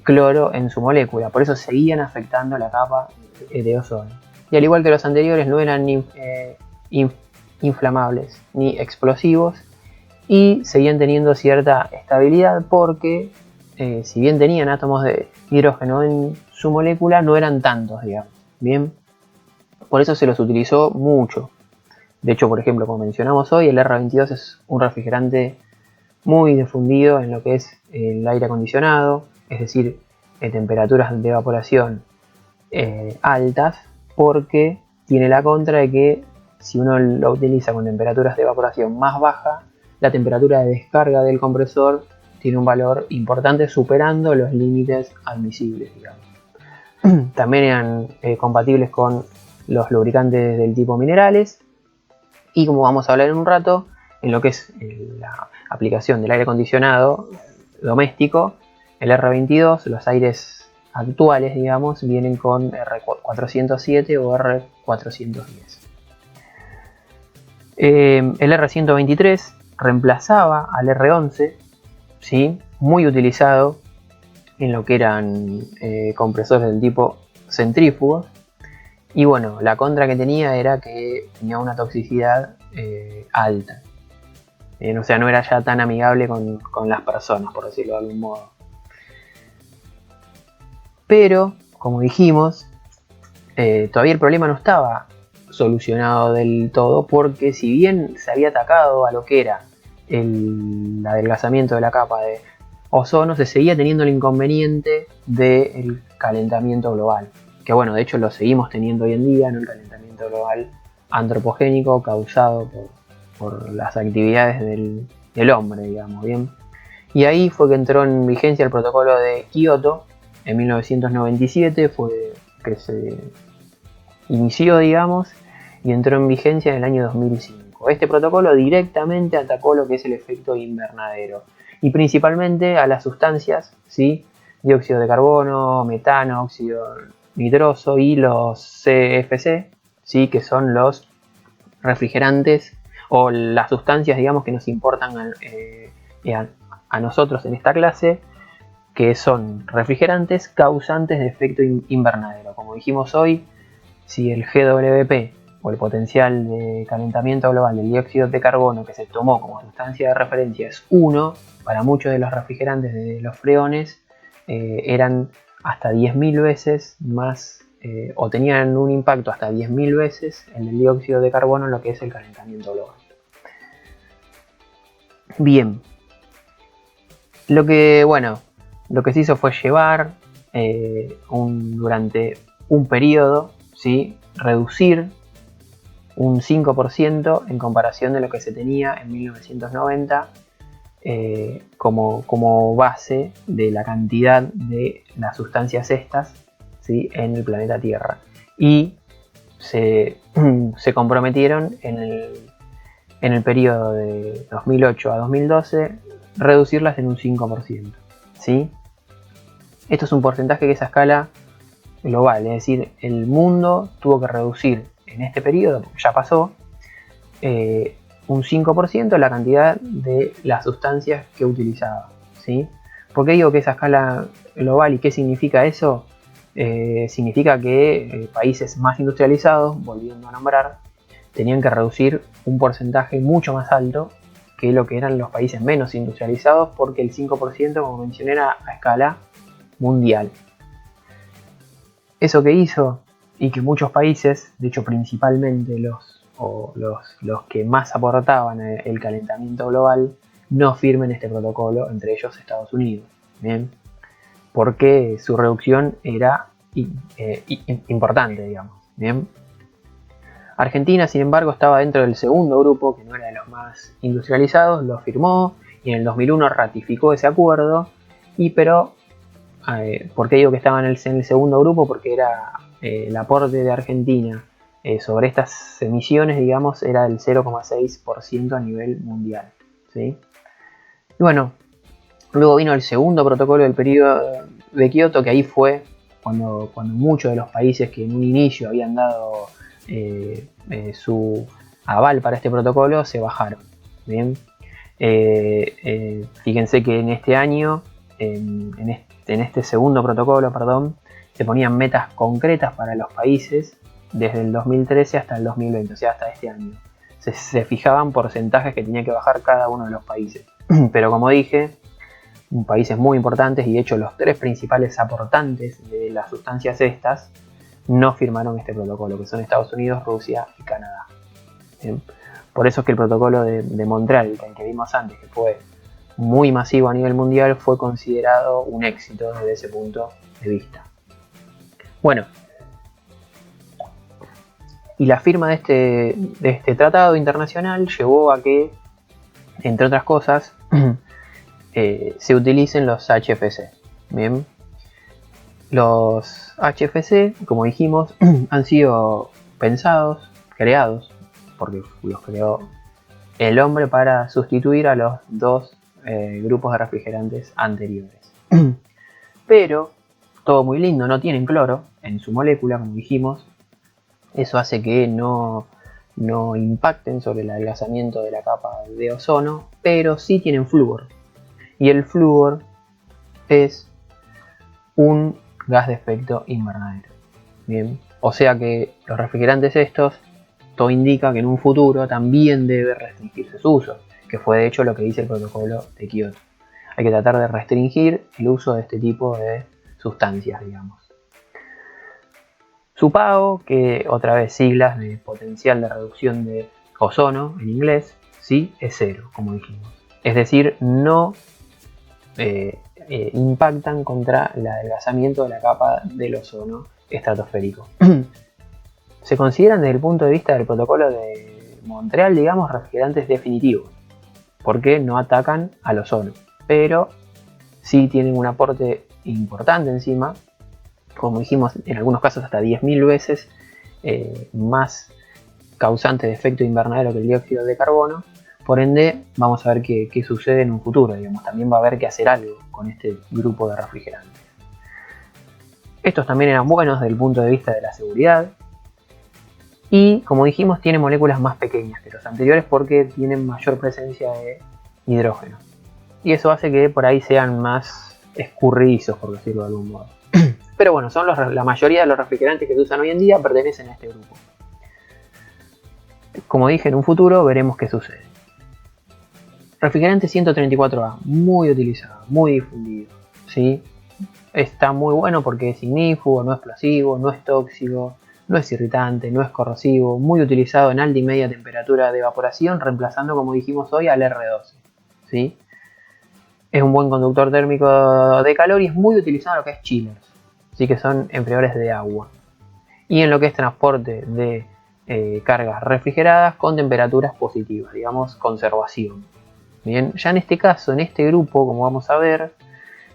cloro en su molécula, por eso seguían afectando la capa de ozono. Y al igual que los anteriores, no eran inflamables ni explosivos y seguían teniendo cierta estabilidad porque si bien tenían átomos de hidrógeno en su molécula, no eran tantos, digamos. Bien, por eso se los utilizó mucho. De hecho, por ejemplo, como mencionamos hoy, el R22 es un refrigerante muy difundido en lo que es el aire acondicionado, es decir, en temperaturas de evaporación altas, porque tiene la contra de que si uno lo utiliza con temperaturas de evaporación más baja, la temperatura de descarga del compresor tiene un valor importante, superando los límites admisibles, digamos. También eran compatibles con los lubricantes del tipo minerales. Y como vamos a hablar en un rato, en lo que es la aplicación del aire acondicionado doméstico, el R22, los aires actuales, digamos, vienen con R407 o R410. El R123 reemplazaba al R11, ¿sí?, muy utilizado en lo que eran compresores del tipo centrífugos. Y bueno, la contra que tenía era que tenía una toxicidad alta. O sea, no era ya tan amigable con las personas, por decirlo de algún modo. Pero, como dijimos, todavía el problema no estaba solucionado del todo, porque si bien se había atacado a lo que era el adelgazamiento de la capa de ozono, se seguía teniendo el inconveniente del calentamiento global, que bueno, de hecho lo seguimos teniendo hoy en día, ¿no? El calentamiento global antropogénico causado por las actividades del hombre, digamos, bien. Y ahí fue que entró en vigencia el protocolo de Kioto en 1997, fue que se inició, digamos, y entró en vigencia en el año 2005. Este protocolo directamente atacó lo que es el efecto invernadero y principalmente a las sustancias, ¿sí? Dióxido de carbono, metano, óxido nitroso y los CFC, ¿sí? Que son los refrigerantes o las sustancias, digamos, que nos importan a nosotros en esta clase, que son refrigerantes causantes de efecto invernadero. Como dijimos hoy, si el GWP o el potencial de calentamiento global del dióxido de carbono que se tomó como sustancia de referencia es 1, para muchos de los refrigerantes de los freones eran hasta 10.000 veces más, o tenían un impacto hasta 10.000 veces en el dióxido de carbono en lo que es el calentamiento global. Bien, lo que se hizo fue llevar durante un periodo, ¿sí? Reducir un 5% en comparación de lo que se tenía en 1990 como base de la cantidad de las sustancias estas, ¿sí? En el planeta Tierra. Y se comprometieron en el periodo de 2008 a 2012 reducirlas en un 5%, ¿sí? Esto es un porcentaje que es a escala global, es decir, el mundo tuvo que reducir en este periodo, porque ya pasó, un 5% la cantidad de las sustancias que utilizaba, ¿sí? ¿Por qué digo que es a escala global y qué significa eso? Significa que países más industrializados, volviendo a nombrar, tenían que reducir un porcentaje mucho más alto que lo que eran los países menos industrializados, porque el 5%, como mencioné, era a escala mundial. Eso que hizo, y que muchos países, de hecho principalmente los que más aportaban el calentamiento global, no firmen este protocolo, entre ellos Estados Unidos, ¿bien? Porque su reducción era importante, digamos, ¿bien? Argentina, sin embargo, estaba dentro del segundo grupo, que no era de los más industrializados, lo firmó y en el 2001 ratificó ese acuerdo, pero ¿por qué digo que estaba en el segundo grupo? Porque era el aporte de Argentina sobre estas emisiones, digamos, era del 0,6% a nivel mundial, ¿sí? Y bueno, luego vino el segundo protocolo del periodo de Kioto, que ahí fue cuando muchos de los países que en un inicio habían dado su aval para este protocolo se bajaron, ¿bien? Fíjense que en este año, en este segundo protocolo, se ponían metas concretas para los países desde el 2013 hasta el 2020, o sea, hasta este año. Se fijaban porcentajes que tenía que bajar cada uno de los países. Pero como dije, países muy importantes, y de hecho los 3 principales aportantes de las sustancias estas no firmaron este protocolo, que son Estados Unidos, Rusia y Canadá. ¿Bien? Por eso es que el protocolo de Montreal, el que vimos antes, que fue muy masivo a nivel mundial, fue considerado un éxito desde ese punto de vista. Bueno, y la firma de este tratado internacional llevó a que, entre otras cosas, se utilicen los HFC. Bien, los HFC, como dijimos, han sido pensados, creados, porque los creó el hombre para sustituir a los 2 grupos de refrigerantes anteriores. Pero todo muy lindo, no tienen cloro en su molécula, como dijimos. Eso hace que no impacten sobre el adelgazamiento de la capa de ozono, pero sí tienen flúor. Y el flúor es un gas de efecto invernadero. Bien, o sea que los refrigerantes estos, todo indica que en un futuro también debe restringirse su uso, que fue de hecho lo que dice el protocolo de Kioto. Hay que tratar de restringir el uso de este tipo de sustancias, digamos. SUPAO, que otra vez siglas de potencial de reducción de ozono en inglés, ¿sí? Es 0, como dijimos. Es decir, no impactan contra el adelgazamiento de la capa del ozono estratosférico. Se consideran desde el punto de vista del protocolo de Montreal, digamos, refrigerantes definitivos, porque no atacan al ozono, pero sí tienen un aporte importante encima, como dijimos, en algunos casos hasta 10.000 veces más causante de efecto invernadero que el dióxido de carbono. Por ende, vamos a ver qué sucede en un futuro, digamos. También va a haber que hacer algo con este grupo de refrigerantes. Estos también eran buenos desde el punto de vista de la seguridad. Y, como dijimos, tienen moléculas más pequeñas que los anteriores porque tienen mayor presencia de hidrógeno. Y eso hace que por ahí sean más escurridizos, por decirlo de algún modo. Pero bueno, son la mayoría de los refrigerantes que se usan hoy en día pertenecen a este grupo. Como dije, en un futuro veremos qué sucede. Refrigerante 134A, muy utilizado, muy difundido, ¿sí? Está muy bueno porque es ignífugo, no explosivo, no es tóxico, no es irritante, no es corrosivo, muy utilizado en alta y media temperatura de evaporación, reemplazando, como dijimos hoy, al R12, ¿sí? Es un buen conductor térmico de calor y es muy utilizado en lo que es chillers, ¿sí? Que son enfriadores de agua. Y en lo que es transporte de cargas refrigeradas con temperaturas positivas, digamos, conservación. Bien, ya en este caso, en este grupo, como vamos a ver,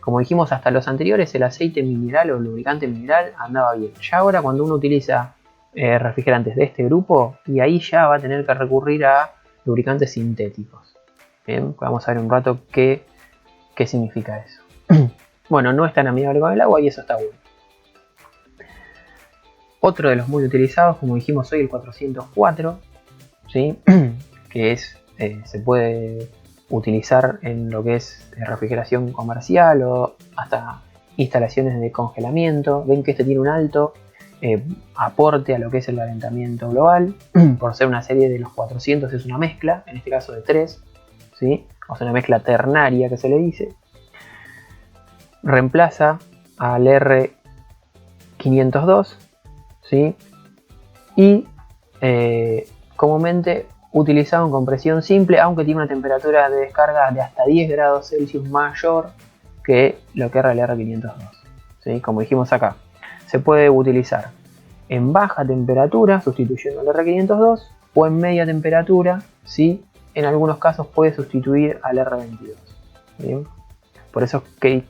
como dijimos hasta los anteriores, el aceite mineral o lubricante mineral andaba bien. Ya ahora cuando uno utiliza refrigerantes de este grupo, y ahí ya va a tener que recurrir a lubricantes sintéticos. Bien, vamos a ver un rato qué significa eso. Bueno, no es tan amigable con el agua y eso está bueno. Otro de los muy utilizados, como dijimos hoy, el 404, ¿sí? Que es, se puede utilizar en lo que es refrigeración comercial o hasta instalaciones de congelamiento. Ven que este tiene un alto aporte a lo que es el calentamiento global, por ser una serie de los 400, es una mezcla, en este caso de 3, ¿sí? O sea, una mezcla ternaria que se le dice. Reemplaza al R502, ¿sí? Y comúnmente utilizado en compresión simple, aunque tiene una temperatura de descarga de hasta 10 grados Celsius mayor que lo que era el R502, ¿sí? Como dijimos acá, se puede utilizar en baja temperatura sustituyendo al R502 o en media temperatura, ¿sí? En algunos casos puede sustituir al R22, ¿bien? Por eso que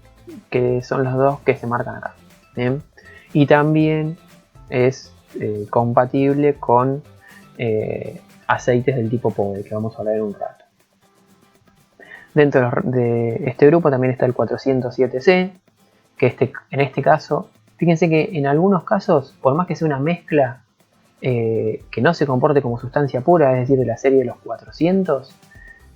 son los dos que se marcan acá, ¿bien? Y también es compatible con aceites del tipo POE, que vamos a hablar en un rato. Dentro de este grupo también está el 407C, que en este caso, fíjense que en algunos casos, por más que sea una mezcla que no se comporte como sustancia pura, es decir, de la serie de los 400,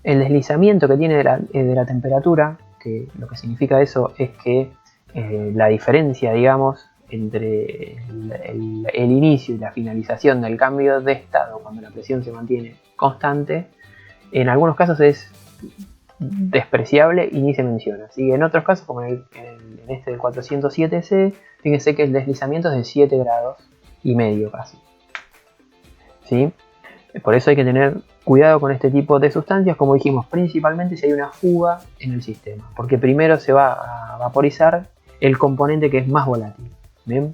el deslizamiento que tiene de la temperatura, que lo que significa eso es que la diferencia, digamos, entre el inicio y la finalización del cambio de estado cuando la presión se mantiene constante, en algunos casos es despreciable y ni se menciona. ¿Sí? En otros casos, como en este del 407C, fíjense que el deslizamiento es de 7 grados y medio casi. ¿Sí? Por eso hay que tener cuidado con este tipo de sustancias, como dijimos, principalmente si hay una fuga en el sistema, porque primero se va a vaporizar el componente que es más volátil. ¿Bien?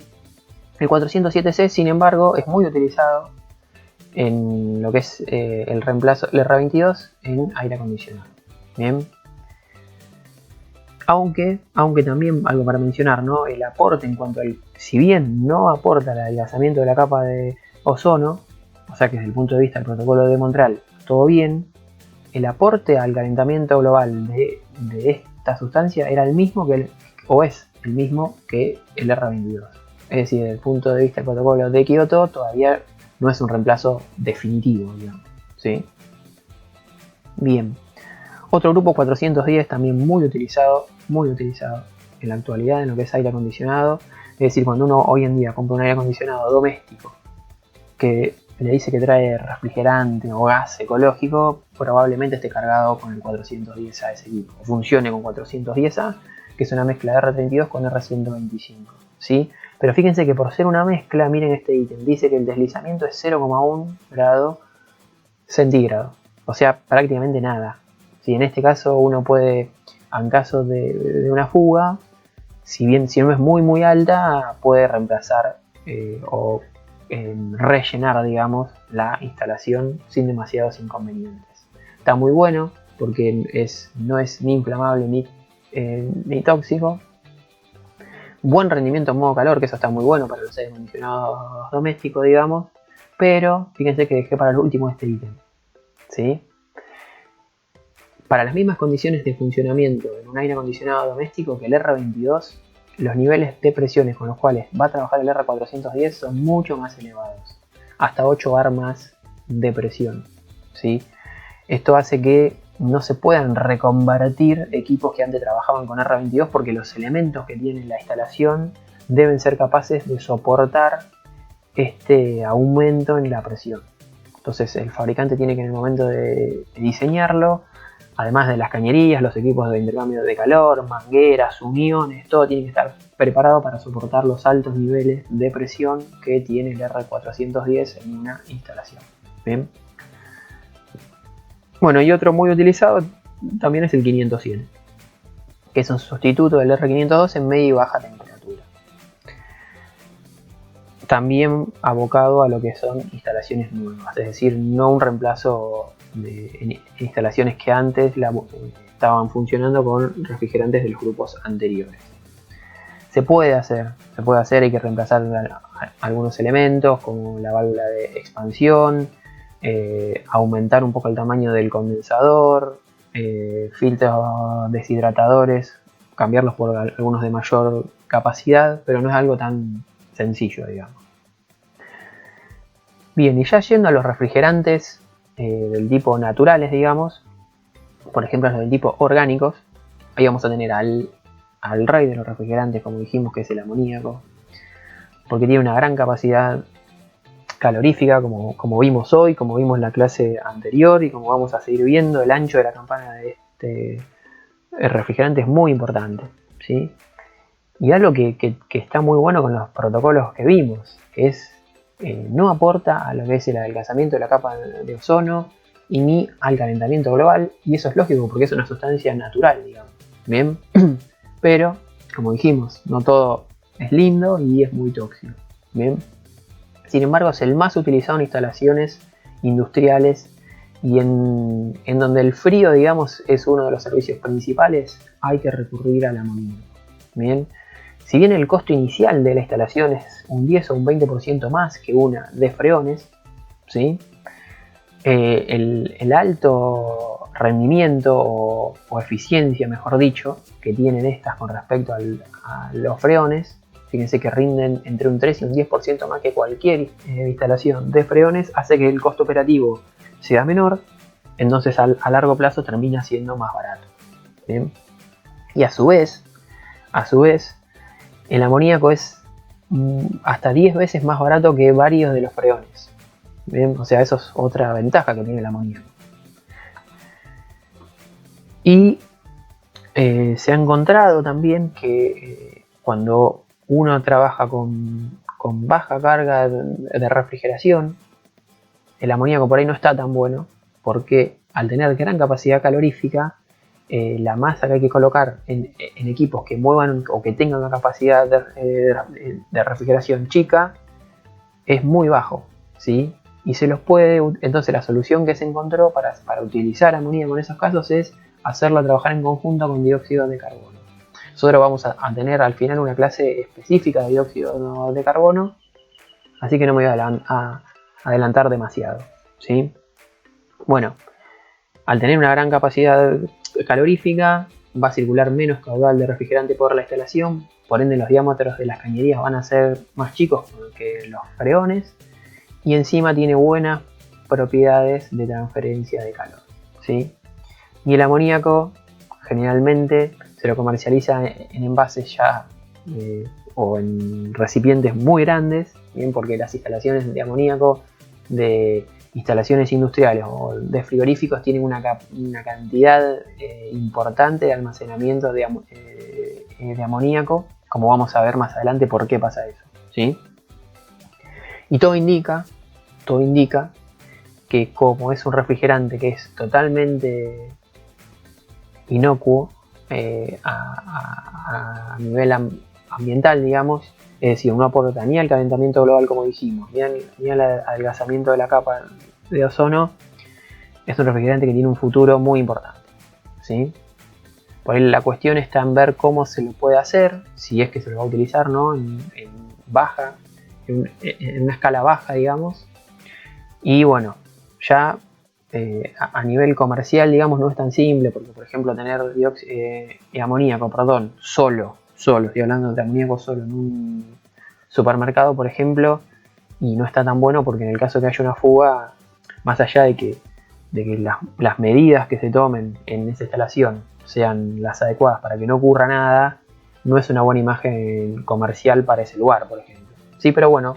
El 407C, sin embargo, es muy utilizado en lo que es el reemplazo del R22 en aire acondicionado. Bien. Aunque también algo para mencionar, ¿no? El aporte en cuanto al, si bien no aporta al adelgazamiento de la capa de ozono, o sea que desde el punto de vista del protocolo de Montreal, todo bien, el aporte al calentamiento global de esta sustancia era el mismo es el mismo que el R22. Es decir, desde el punto de vista del protocolo de Kioto, todavía no es un reemplazo definitivo, digamos, ¿sí? Bien. Otro grupo 410 también muy utilizado en la actualidad en lo que es aire acondicionado. Es decir, cuando uno hoy en día compra un aire acondicionado doméstico que le dice que trae refrigerante o gas ecológico, probablemente esté cargado con el 410A de ese equipo. O funcione con 410A, que es una mezcla de R32 con R125. ¿Sí? Pero fíjense que por ser una mezcla, miren este ítem, dice que el deslizamiento es 0,1 grado centígrado, o sea, prácticamente nada. Si en este caso uno puede, en caso de una fuga, si no es muy alta, puede reemplazar o rellenar, digamos, la instalación sin demasiados inconvenientes. Está muy bueno porque no es ni inflamable ni tóxico. Buen rendimiento en modo calor, que eso está muy bueno para los aire acondicionados domésticos, digamos. Pero fíjense que dejé para el último este ítem, ¿sí? Para las mismas condiciones de funcionamiento en un aire acondicionado doméstico que el R22, los niveles de presiones con los cuales va a trabajar el R410 son mucho más elevados, hasta 8 bar más de presión, ¿sí? Esto hace que no se puedan reconvertir equipos que antes trabajaban con R22 porque los elementos que tiene la instalación deben ser capaces de soportar este aumento en la presión. Entonces el fabricante tiene que, en el momento de diseñarlo, además de las cañerías, los equipos de intercambio de calor, mangueras, uniones, todo tiene que estar preparado para soportar los altos niveles de presión que tiene el R410 en una instalación. Bien. Bueno, y otro muy utilizado también es el 500-100, que es un sustituto del R502 en media y baja temperatura. También abocado a lo que son instalaciones nuevas, es decir, no un reemplazo de instalaciones que antes estaban funcionando con refrigerantes de los grupos anteriores. Se puede hacer, hay que reemplazar algunos elementos como la válvula de expansión, aumentar un poco el tamaño del condensador, filtros deshidratadores, cambiarlos por algunos de mayor capacidad, pero no es algo tan sencillo, digamos. Bien, y ya yendo a los refrigerantes del tipo naturales, digamos, por ejemplo los del tipo orgánicos, ahí vamos a tener al rey de los refrigerantes, como dijimos, que es el amoníaco, porque tiene una gran capacidad calorífica, como vimos hoy, como vimos en la clase anterior y como vamos a seguir viendo. El ancho de la campana de este refrigerante es muy importante, ¿sí? Y algo que está muy bueno con los protocolos que vimos, que es no aporta a lo que es el adelgazamiento de la capa de ozono y ni al calentamiento global, y eso es lógico porque es una sustancia natural, digamos. Bien, pero como dijimos, no todo es lindo y es muy tóxico. Bien, sin embargo es el más utilizado en instalaciones industriales y en donde el frío, digamos, es uno de los servicios principales, hay que recurrir al amoníaco. Bien, si bien el costo inicial de la instalación es un 10 o un 20% más que una de freones, ¿sí? El alto rendimiento o eficiencia, mejor dicho, que tienen estas con respecto a los freones, fíjense que rinden entre un 3 y un 10% más que cualquier instalación de freones, hace que el costo operativo sea menor, entonces a largo plazo termina siendo más barato. ¿Bien? Y a su vez, el amoníaco es hasta 10 veces más barato que varios de los freones. ¿Bien? O sea, eso es otra ventaja que tiene el amoníaco. Y se ha encontrado también que cuando uno trabaja con baja carga de refrigeración, el amoníaco por ahí no está tan bueno, porque al tener gran capacidad calorífica, la masa que hay que colocar en equipos que muevan o que tengan una capacidad de refrigeración chica es muy bajo, ¿sí? Y se los puede, entonces la solución que se encontró para utilizar amoníaco en esos casos es hacerlo trabajar en conjunto con dióxido de carbono. Nosotros vamos a tener al final una clase específica de dióxido de carbono, así que no me voy a adelantar demasiado, ¿sí? Bueno, al tener una gran capacidad calorífica, va a circular menos caudal de refrigerante por la instalación, por ende los diámetros de las cañerías van a ser más chicos que los freones, y encima tiene buenas propiedades de transferencia de calor, ¿sí? Y el amoníaco generalmente se lo comercializa en envases ya o en recipientes muy grandes, bien, porque las instalaciones de amoníaco de instalaciones industriales o de frigoríficos tienen una cantidad importante de almacenamiento de amoníaco como vamos a ver más adelante por qué pasa eso, ¿sí? Y todo indica que como es un refrigerante que es totalmente inocuo a nivel ambiental, digamos, es decir, no aporta ni al calentamiento global como dijimos, ni al adelgazamiento de la capa de ozono, es un refrigerante que tiene un futuro muy importante, ¿sí? Por ahí la cuestión está en ver cómo se lo puede hacer, si es que se lo va a utilizar, ¿no? En una escala baja, digamos. Y bueno, ya a nivel comercial, digamos, no es tan simple, porque por ejemplo tener amoníaco, solo, estoy hablando de amoníaco solo en un supermercado, por ejemplo, y no está tan bueno porque en el caso que haya una fuga, más allá de que las medidas que se tomen en esa instalación sean las adecuadas para que no ocurra nada, no es una buena imagen comercial para ese lugar, por ejemplo. Sí, pero bueno,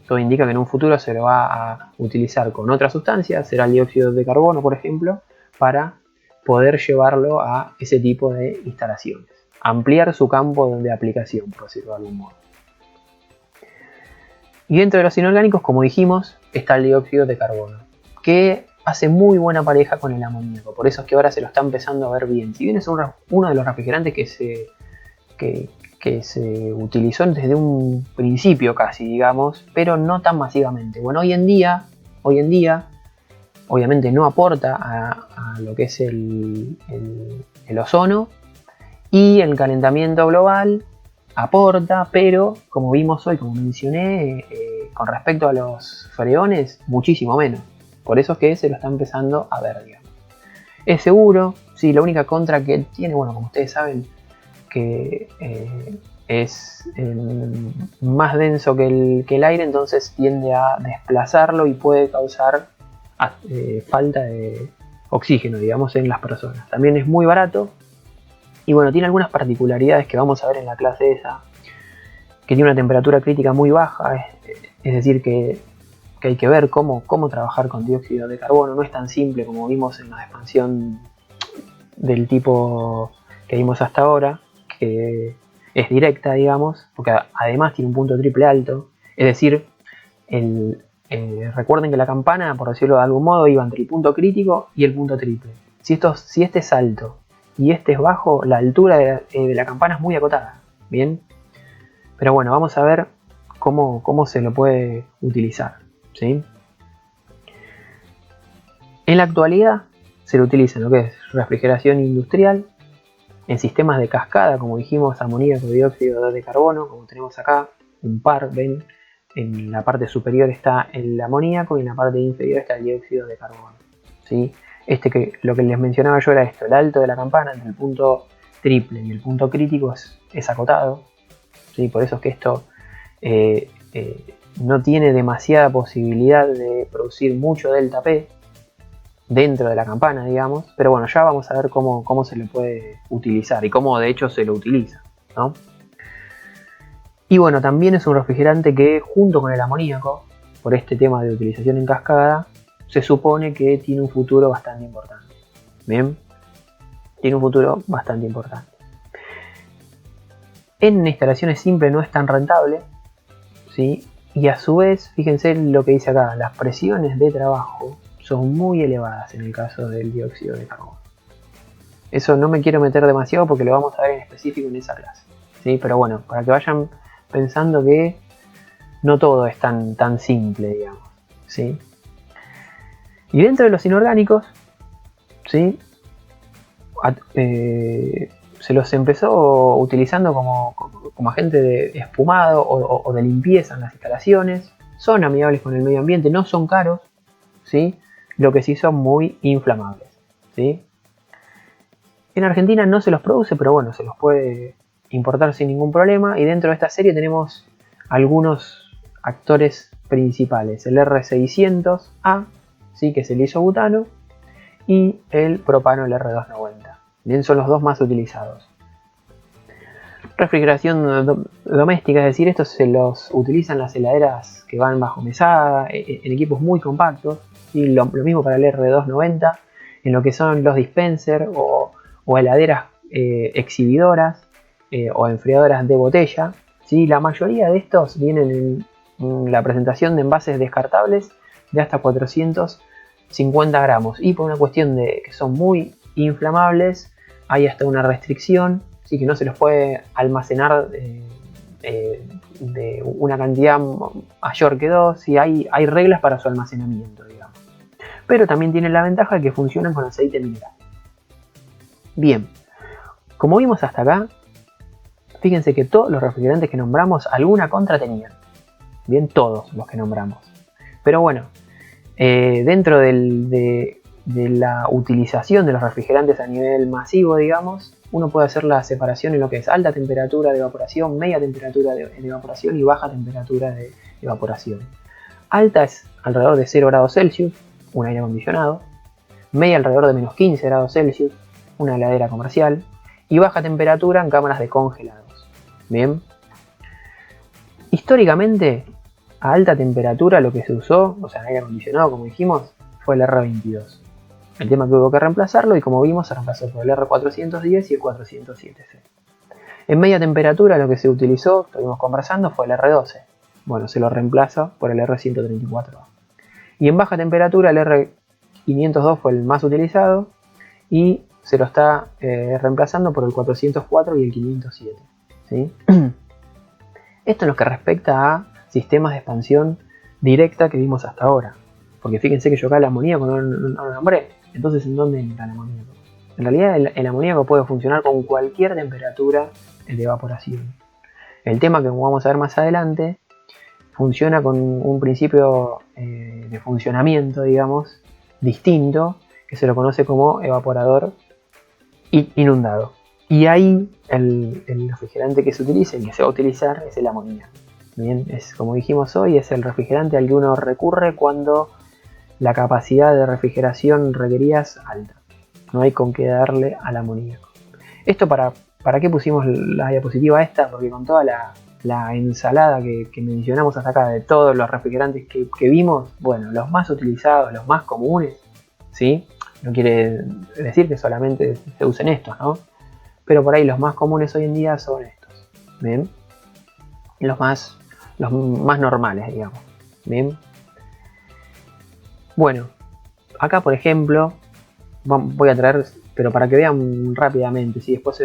todo indica que en un futuro se lo va a utilizar con otra sustancia, será el dióxido de carbono, por ejemplo, para poder llevarlo a ese tipo de instalaciones. Ampliar su campo de aplicación, por decirlo de algún modo. Y dentro de los inorgánicos, como dijimos, está el dióxido de carbono, que hace muy buena pareja con el amoníaco. Por eso es que ahora se lo está empezando a ver bien. Si bien es uno de los refrigerantes que se utilizó desde un principio casi, digamos, pero no tan masivamente. Bueno, hoy en día, obviamente no aporta a lo que es el ozono, y el calentamiento global aporta, pero como vimos hoy, como mencioné, con respecto a los freones, muchísimo menos. Por eso es que se lo está empezando a ver, digamos. Es seguro, sí, la única contra que tiene, bueno, como ustedes saben, que es más denso que el aire, entonces tiende a desplazarlo y puede causar falta de oxígeno, digamos, en las personas. También es muy barato y bueno, tiene algunas particularidades que vamos a ver en la clase esa, que tiene una temperatura crítica muy baja, es decir, que hay que ver cómo trabajar con dióxido de carbono. No es tan simple como vimos en la expansión del tipo que vimos hasta ahora, que es directa, digamos, porque además tiene un punto triple alto. Es decir, recuerden que la campana, por decirlo de algún modo, iba entre el punto crítico y el punto triple. Si este es alto y este es bajo, la altura de la campana es muy acotada, ¿bien? Pero bueno, vamos a ver cómo se lo puede utilizar, ¿sí? En la actualidad se lo utiliza en lo que es refrigeración industrial, en sistemas de cascada, como dijimos, amoníaco, dióxido de carbono, como tenemos acá, un par, ven, en la parte superior está el amoníaco y en la parte inferior está el dióxido de carbono, ¿sí? Lo que les mencionaba yo era esto, el alto de la campana entre el punto triple y el punto crítico es acotado, ¿sí? Por eso es que esto no tiene demasiada posibilidad de producir mucho delta P dentro de la campana, digamos, pero bueno, ya vamos a ver cómo se lo puede utilizar y cómo de hecho se lo utiliza, ¿no? Y bueno, también es un refrigerante que junto con el amoníaco, por este tema de utilización en cascada, se supone que tiene un futuro bastante importante. Bien, tiene un futuro bastante importante. En instalaciones simples no es tan rentable, ¿sí? Y a su vez, fíjense lo que dice acá, las presiones de trabajo son muy elevadas en el caso del dióxido de carbono. Eso no me quiero meter demasiado porque lo vamos a ver en específico en esa clase, ¿sí? Pero bueno, para que vayan pensando que no todo es tan simple, digamos, ¿sí? Y dentro de los inorgánicos, ¿sí? Se los empezó utilizando como agente de espumado o de limpieza en las instalaciones. Son amigables con el medio ambiente, no son caros, ¿sí? Lo que sí son muy inflamables, ¿sí? En Argentina no se los produce, pero bueno, se los puede importar sin ningún problema. Y dentro de esta serie tenemos algunos actores principales: el R600A, ¿sí? Que es el isobutano, y el propano, el R290. Bien, son los dos más utilizados. Refrigeración doméstica, es decir, estos se los utilizan las heladeras que van bajo mesada, en equipos muy compactos. Y lo mismo para el R290, en lo que son los dispensers o heladeras exhibidoras, o enfriadoras de botella. ¿Sí? La mayoría de estos vienen en la presentación de envases descartables de hasta 450 gramos. Y por una cuestión de que son muy inflamables, hay hasta una restricción, ¿sí? Que no se los puede almacenar de una cantidad mayor que 2. ¿Sí? Hay reglas para su almacenamiento, digamos. Pero también tienen la ventaja de que funcionan con aceite mineral. Bien, como vimos hasta acá, fíjense que todos los refrigerantes que nombramos alguna contra tenían. Bien, todos los que nombramos. Pero bueno, dentro de la utilización de los refrigerantes a nivel masivo, digamos, uno puede hacer la separación en lo que es alta temperatura de evaporación, media temperatura de evaporación y baja temperatura de evaporación. Alta es alrededor de 0 grados Celsius, un aire acondicionado. Media alrededor de menos 15 grados Celsius, una heladera comercial. Y baja temperatura en cámaras de congelados. Bien. Históricamente, a alta temperatura lo que se usó, o sea, aire acondicionado, como dijimos, fue el R22. El tema que hubo que reemplazarlo, y como vimos, se reemplazó por el R410 y el 407C. En media temperatura lo que se utilizó, estuvimos conversando, fue el R12. Bueno, se lo reemplaza por el R134A. Y en baja temperatura el R502 fue el más utilizado y se lo está reemplazando por el 404 y el 507. ¿Sí? Esto en lo que respecta a sistemas de expansión directa que vimos hasta ahora. Porque fíjense que yo acá el amoníaco no lo nombré. Entonces, ¿en dónde entra el amoníaco? En realidad el amoníaco puede funcionar con cualquier temperatura de evaporación. El tema que vamos a ver más adelante funciona con un principio de funcionamiento, digamos, distinto, que se lo conoce como evaporador inundado. Y ahí el refrigerante que se utiliza, el que se va a utilizar, es el amoníaco. Bien, es, como dijimos hoy, es el refrigerante al que uno recurre cuando la capacidad de refrigeración requerida es alta. No hay con qué darle al amoníaco. Esto para qué pusimos la diapositiva esta, porque con toda la ensalada que mencionamos hasta acá de todos los refrigerantes que vimos, bueno, los más utilizados, los más comunes, ¿sí? No quiere decir que solamente se usen estos, ¿no? Pero por ahí los más comunes hoy en día son estos, ¿bien? Los más normales, digamos, ¿bien? Bueno, acá por ejemplo, voy a traer, pero para que vean rápidamente, ¿sí? Después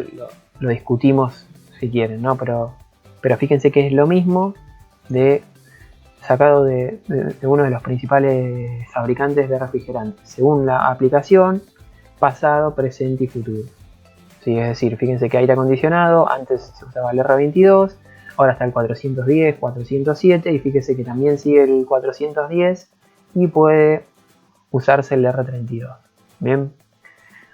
lo discutimos si quieren, ¿no? Pero fíjense que es lo mismo sacado de uno de los principales fabricantes de refrigerantes, según la aplicación, pasado, presente y futuro. Sí, es decir, fíjense que aire acondicionado, antes se usaba el R22, ahora está el 410, 407 y fíjense que también sigue el 410 y puede usarse el R32. Bien,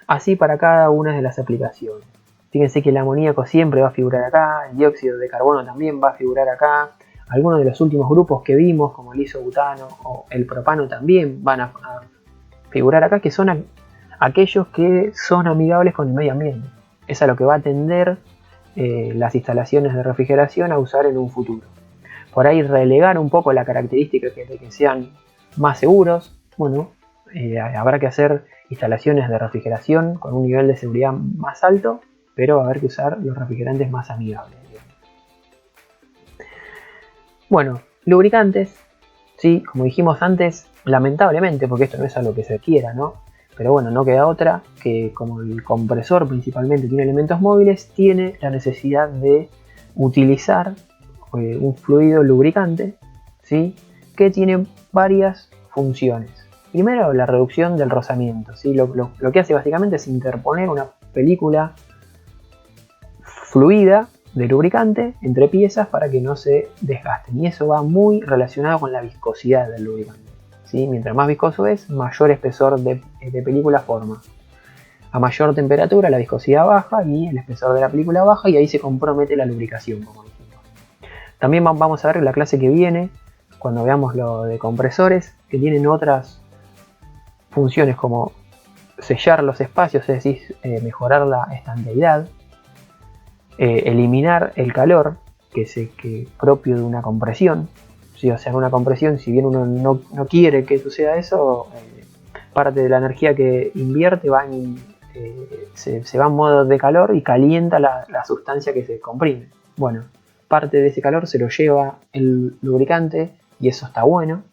así para cada una de las aplicaciones. Fíjense que el amoníaco siempre va a figurar acá, el dióxido de carbono también va a figurar acá. Algunos de los últimos grupos que vimos, como el isobutano o el propano, también van a figurar acá, que son aquellos que son amigables con el medio ambiente. Es a lo que va a tender las instalaciones de refrigeración a usar en un futuro. Por ahí relegar un poco la característica de que sean más seguros. Bueno, habrá que hacer instalaciones de refrigeración con un nivel de seguridad más alto, pero va a haber que usar los refrigerantes más amigables. Bueno, lubricantes, sí, como dijimos antes, lamentablemente, porque esto no es algo que se quiera, ¿no? Pero bueno, no queda otra que como el compresor principalmente tiene elementos móviles, tiene la necesidad de utilizar un fluido lubricante, ¿sí? Que tiene varias funciones. Primero, la reducción del rozamiento, ¿sí? Lo que hace básicamente es interponer una película fluida de lubricante entre piezas para que no se desgasten. Y eso va muy relacionado con la viscosidad del lubricante. ¿Sí? Mientras más viscoso es, mayor espesor de película forma. A mayor temperatura la viscosidad baja y el espesor de la película baja y ahí se compromete la lubricación, como dijimos. También vamos a ver la clase que viene, cuando veamos lo de compresores, que tienen otras funciones como sellar los espacios, es decir, mejorar la estanqueidad, eliminar el calor que es propio de una compresión. ¿Sí? O sea, en una compresión, si bien uno no quiere que suceda eso, parte de la energía que invierte va en se va en modo de calor y calienta la sustancia que se comprime. Bueno, parte de ese calor se lo lleva el lubricante y eso está bueno.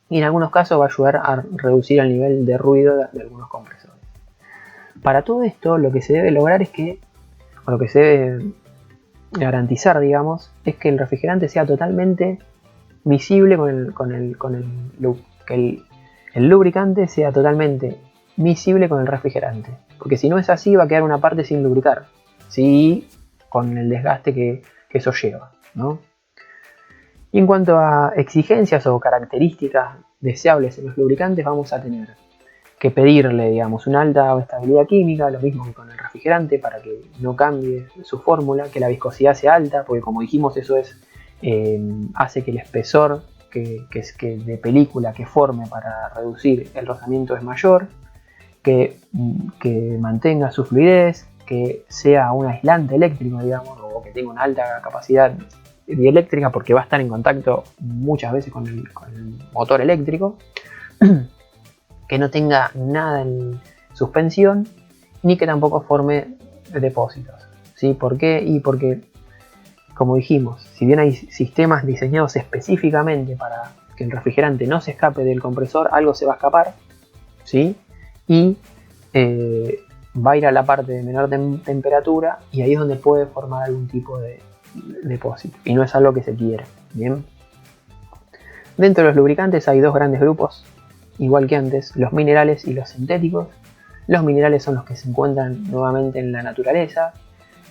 Y en algunos casos va a ayudar a reducir el nivel de ruido de algunos compresores. Para todo esto lo que se debe lograr es que, o lo que se debe garantizar, digamos, es que el refrigerante sea totalmente visible que el lubricante sea totalmente miscible con el refrigerante. Porque si no es así va a quedar una parte sin lubricar. Sí, con el desgaste que eso lleva, ¿no? Y en cuanto a exigencias o características deseables en los lubricantes, vamos a tener que pedirle, digamos, una alta estabilidad química, lo mismo que con el refrigerante, para que no cambie su fórmula, que la viscosidad sea alta, porque como dijimos, eso hace que el espesor que de película que forme para reducir el rozamiento es mayor, que mantenga su fluidez, que sea un aislante eléctrico, digamos, o que tenga una alta capacidad dieléctrica porque va a estar en contacto muchas veces con el motor eléctrico, que no tenga nada en suspensión ni que tampoco forme depósitos. ¿Sí? ¿Por qué? Y porque, como dijimos, si bien hay sistemas diseñados específicamente para que el refrigerante no se escape del compresor, algo se va a escapar, ¿sí? Y va a ir a la parte de menor temperatura y ahí es donde puede formar algún tipo de depósito y no es algo que se quiere. Bien, dentro de los lubricantes hay dos grandes grupos, igual que antes, los minerales y los sintéticos. Los minerales son los que se encuentran nuevamente en la naturaleza,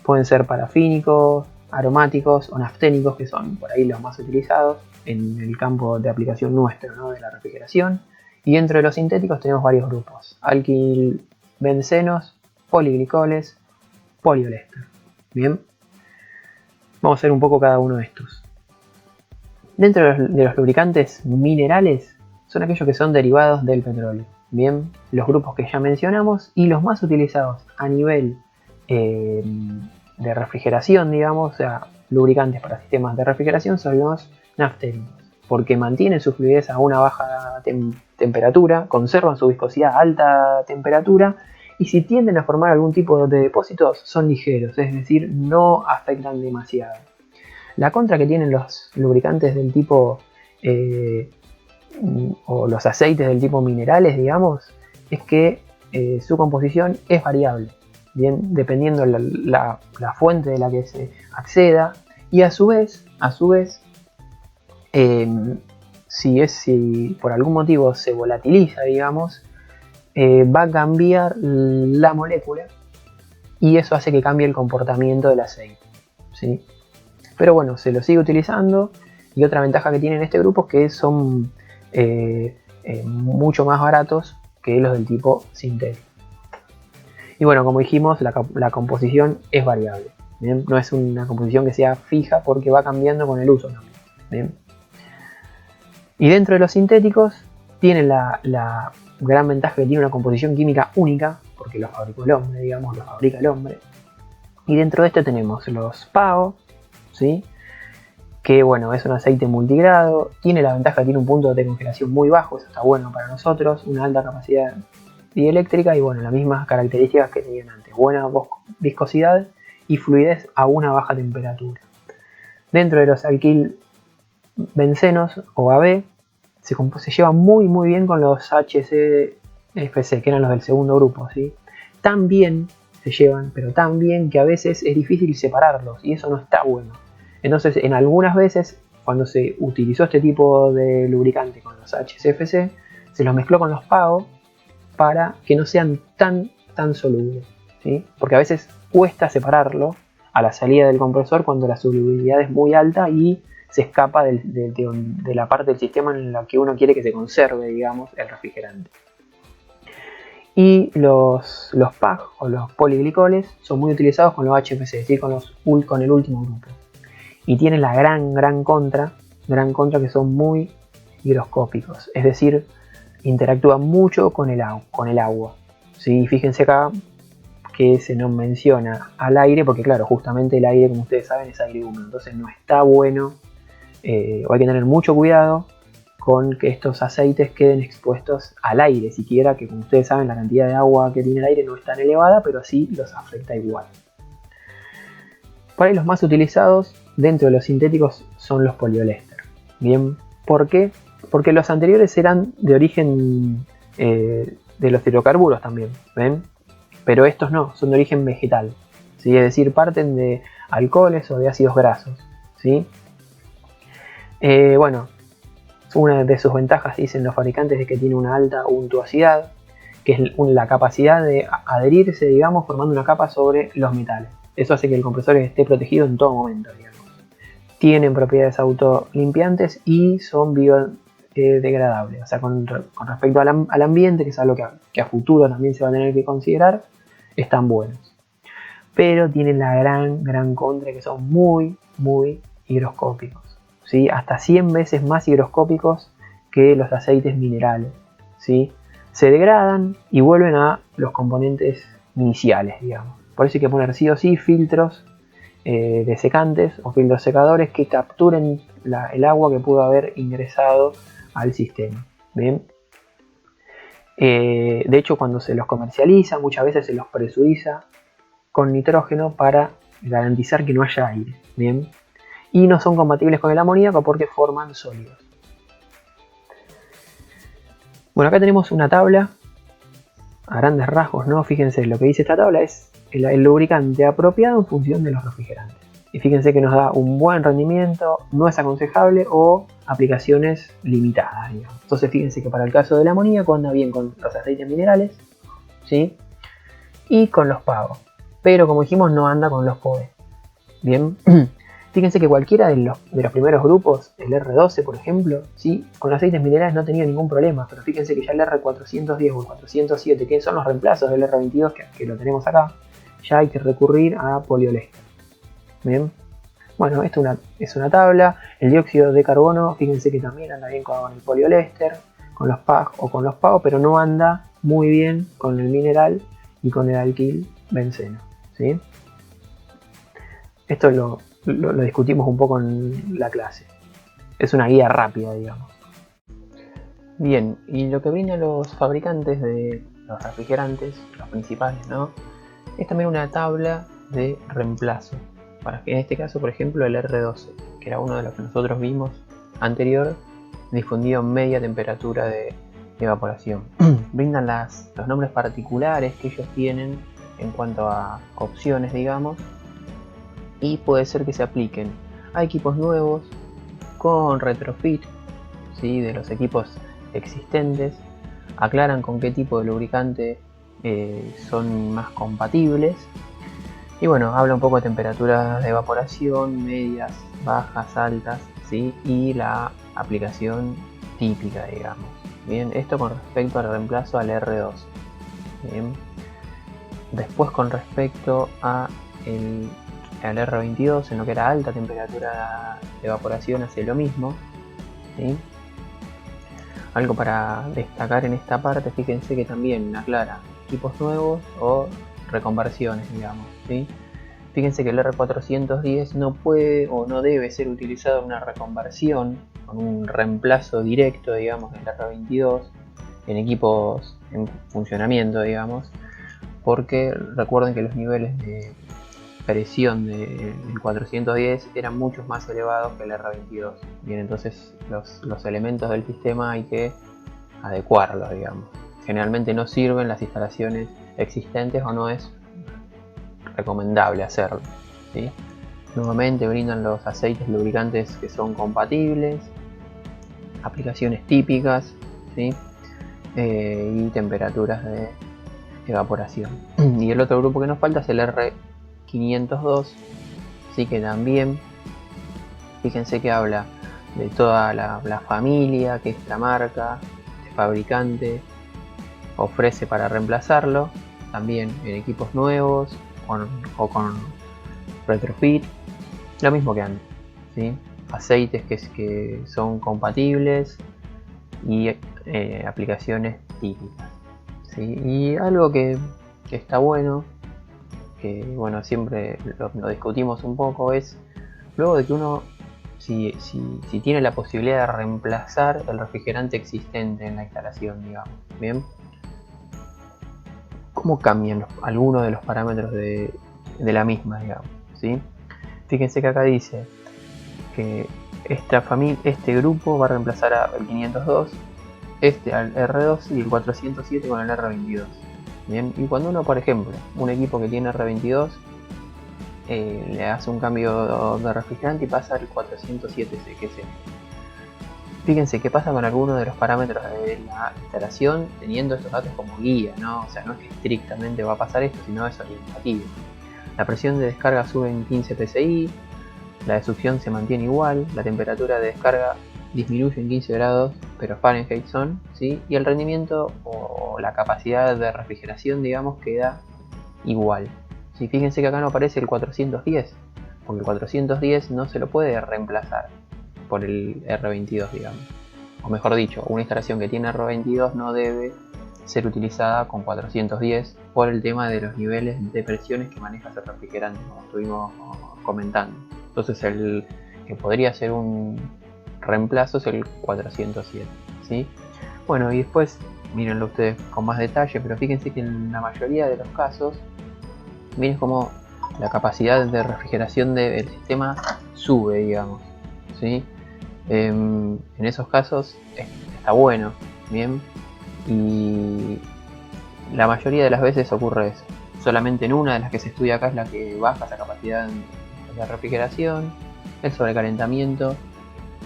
pueden ser parafínicos, aromáticos o nafténicos, que son por ahí los más utilizados en el campo de aplicación nuestro, ¿no? De la refrigeración. Y dentro de los sintéticos tenemos varios grupos: alquilbencenos, poliglicoles, poliolester. Bien, vamos a ver un poco cada uno de estos. Dentro de los lubricantes minerales son aquellos que son derivados del petróleo. Bien, los grupos que ya mencionamos y los más utilizados a nivel de refrigeración, digamos, o sea, lubricantes para sistemas de refrigeración, son los nafténicos, porque mantienen su fluidez a una baja temperatura, conservan su viscosidad a alta temperatura y si tienden a formar algún tipo de depósitos son ligeros, es decir, no afectan demasiado. La contra que tienen los lubricantes del tipo o los aceites del tipo minerales, digamos, es que su composición es variable, bien, dependiendo la fuente de la que se acceda, y a su vez si por algún motivo se volatiliza, digamos, va a cambiar la molécula y eso hace que cambie el comportamiento del aceite, ¿sí? Pero bueno, se lo sigue utilizando y otra ventaja que tienen este grupo es que son mucho más baratos que los del tipo sintético. Y bueno, como dijimos, la composición es variable, ¿bien? No es una composición que sea fija porque va cambiando con el uso también, ¿bien? Y dentro de los sintéticos tienen la gran ventaja que tiene una composición química única, porque los fabricó el hombre, digamos, los fabrica el hombre. Y dentro de esto tenemos los PAO, ¿sí? Que bueno, es un aceite multigrado, tiene la ventaja que tiene un punto de congelación muy bajo, eso está bueno para nosotros, una alta capacidad dieléctrica y bueno, las mismas características que tenían antes, buena viscosidad y fluidez a una baja temperatura. Dentro de los alquilbencenos o AB se lleva muy bien con los HCFC, que eran los del segundo grupo, ¿sí? También se llevan, pero tan bien que a veces es difícil separarlos y eso no está bueno. Entonces, en algunas veces, cuando se utilizó este tipo de lubricante con los HCFC, se los mezcló con los PAO para que no sean tan solubles, ¿sí? Porque a veces cuesta separarlo a la salida del compresor cuando la solubilidad es muy alta y se escapa de la parte del sistema en la que uno quiere que se conserve, digamos, el refrigerante. Y los PAG o los poliglicoles son muy utilizados con los HFC, es decir, con el último grupo. Y tienen la gran contra que son muy higroscópicos, es decir, interactúan mucho con el agua. ¿Sí? Fíjense acá que se nos menciona al aire, porque claro, justamente el aire, como ustedes saben, es aire húmedo, entonces no está bueno, o hay que tener mucho cuidado con que estos aceites queden expuestos al aire, siquiera que, como ustedes saben, la cantidad de agua que tiene el aire no es tan elevada, pero sí los afecta igual. Por ahí los más utilizados dentro de los sintéticos son los poliéster. Bien, ¿por qué? Porque los anteriores eran de origen de los hidrocarburos también, ¿ven? Pero estos no, son de origen vegetal, ¿sí? Es decir, parten de alcoholes o de ácidos grasos, ¿sí? Bueno, una de sus ventajas, dicen los fabricantes, es que tiene una alta untuosidad, que es la capacidad de adherirse, digamos, formando una capa sobre los metales. Eso hace que el compresor esté protegido en todo momento, digamos. Tienen propiedades autolimpiantes y son biodegradables. O sea, con respecto al ambiente, que es algo que a futuro también se va a tener que considerar, están buenos. Pero tienen la gran contra, que son muy higroscópicos, ¿sí? Hasta 100 veces más higroscópicos que los aceites minerales, ¿sí? Se degradan y vuelven a los componentes iniciales, digamos. Por eso hay que poner sí o sí filtros desecantes o filtros secadores que capturen el agua que pudo haber ingresado al sistema. ¿Bien? De hecho, cuando se los comercializa, muchas veces se los presuriza con nitrógeno para garantizar que no haya aire. ¿Bien? Y no son compatibles con el amoníaco porque forman sólidos. Bueno, acá tenemos una tabla a grandes rasgos, ¿no? Fíjense, lo que dice esta tabla es el lubricante apropiado en función de los refrigerantes. Y fíjense que nos da un buen rendimiento, no es aconsejable o aplicaciones limitadas, digamos. Entonces fíjense que para el caso del amoníaco anda bien con los aceites minerales, ¿sí? Y con los PAO. Pero como dijimos, no anda con los POE. Bien. Fíjense que cualquiera de los primeros grupos, el R12 por ejemplo, ¿sí? Con aceites minerales no tenía ningún problema, pero fíjense que ya el R410 o el 407, que son los reemplazos del R22 que lo tenemos acá, ya hay que recurrir a poliéster. Bien, bueno, esto es una tabla. El dióxido de carbono, fíjense que también anda bien con el poliéster, con los PAG o con los PAO, pero no anda muy bien con el mineral y con el alquil benceno, ¿sí? Esto lo discutimos un poco en la clase. Es una guía rápida, digamos. Bien, y lo que brindan los fabricantes de los refrigerantes, los principales, ¿no? Es también una tabla de reemplazo. Para que en este caso, por ejemplo, el R12, que era uno de los que nosotros vimos anterior, difundido en media temperatura de evaporación. Brindan los nombres particulares que ellos tienen en cuanto a opciones, digamos, y puede ser que se apliquen a equipos nuevos con retrofit, ¿sí? De los equipos existentes. Aclaran con qué tipo de lubricante son más compatibles. Y bueno, habla un poco de temperaturas de evaporación, medias, bajas, altas, ¿sí? Y la aplicación típica, digamos. Bien, esto con respecto al reemplazo al R2. Bien. Después con respecto al R22, en lo que era alta temperatura de evaporación, hace lo mismo, ¿sí? Algo para destacar en esta parte, fíjense que también aclara equipos nuevos o reconversiones, digamos, ¿sí? Fíjense que el R410 no puede o no debe ser utilizado en una reconversión, con un reemplazo directo, digamos, del R22 en equipos en funcionamiento, digamos, porque recuerden que los niveles de presión del 410 eran mucho más elevados que el R22. Bien, entonces los elementos del sistema hay que adecuarlos, digamos. Generalmente no sirven las instalaciones existentes o no es recomendable hacerlo, ¿sí? Nuevamente brindan los aceites lubricantes que son compatibles, aplicaciones típicas, ¿sí? Y temperaturas de evaporación. Y el otro grupo que nos falta es el R502, sí, que también, fíjense que habla de toda la familia, que esta marca, este fabricante ofrece para reemplazarlo, también en equipos nuevos o con retrofit, lo mismo que antes, ¿sí? Aceites que son compatibles y aplicaciones típicas, ¿sí? Y algo que está bueno, que bueno, siempre lo discutimos un poco, es luego de que uno si tiene la posibilidad de reemplazar el refrigerante existente en la instalación, digamos. Bien. ¿Cómo cambian algunos de los parámetros de la misma, digamos? ¿Sí? Fíjense que acá dice que este grupo va a reemplazar al 502, al R2 y el 407 con el R22. Bien, y cuando uno, por ejemplo, un equipo que tiene R22 le hace un cambio de refrigerante y pasa al 407C, que es este. Fíjense qué pasa con algunos de los parámetros de la instalación teniendo estos datos como guía, ¿no? O sea, no es que estrictamente va a pasar esto, sino es orientativo. La presión de descarga sube en 15 psi, la de succión se mantiene igual, la temperatura de descarga disminuye en 15 grados, pero Fahrenheit son, ¿sí? Y el rendimiento o la capacidad de refrigeración, digamos, queda igual. ¿Sí? Fíjense que acá no aparece el 410, porque el 410 no se lo puede reemplazar por el R22, digamos. O mejor dicho, una instalación que tiene R22 no debe ser utilizada con 410 por el tema de los niveles de presiones que maneja ese refrigerante, como estuvimos comentando. Entonces el que podría ser un reemplazo es el 407, ¿sí? Bueno, y después mírenlo ustedes con más detalle, pero fíjense que en la mayoría de los casos, miren cómo la capacidad de refrigeración del sistema sube, digamos, ¿sí? En esos casos está bueno, bien, y la mayoría de las veces ocurre eso. Solamente en una de las que se estudia acá es la que baja esa capacidad de refrigeración. El sobrecalentamiento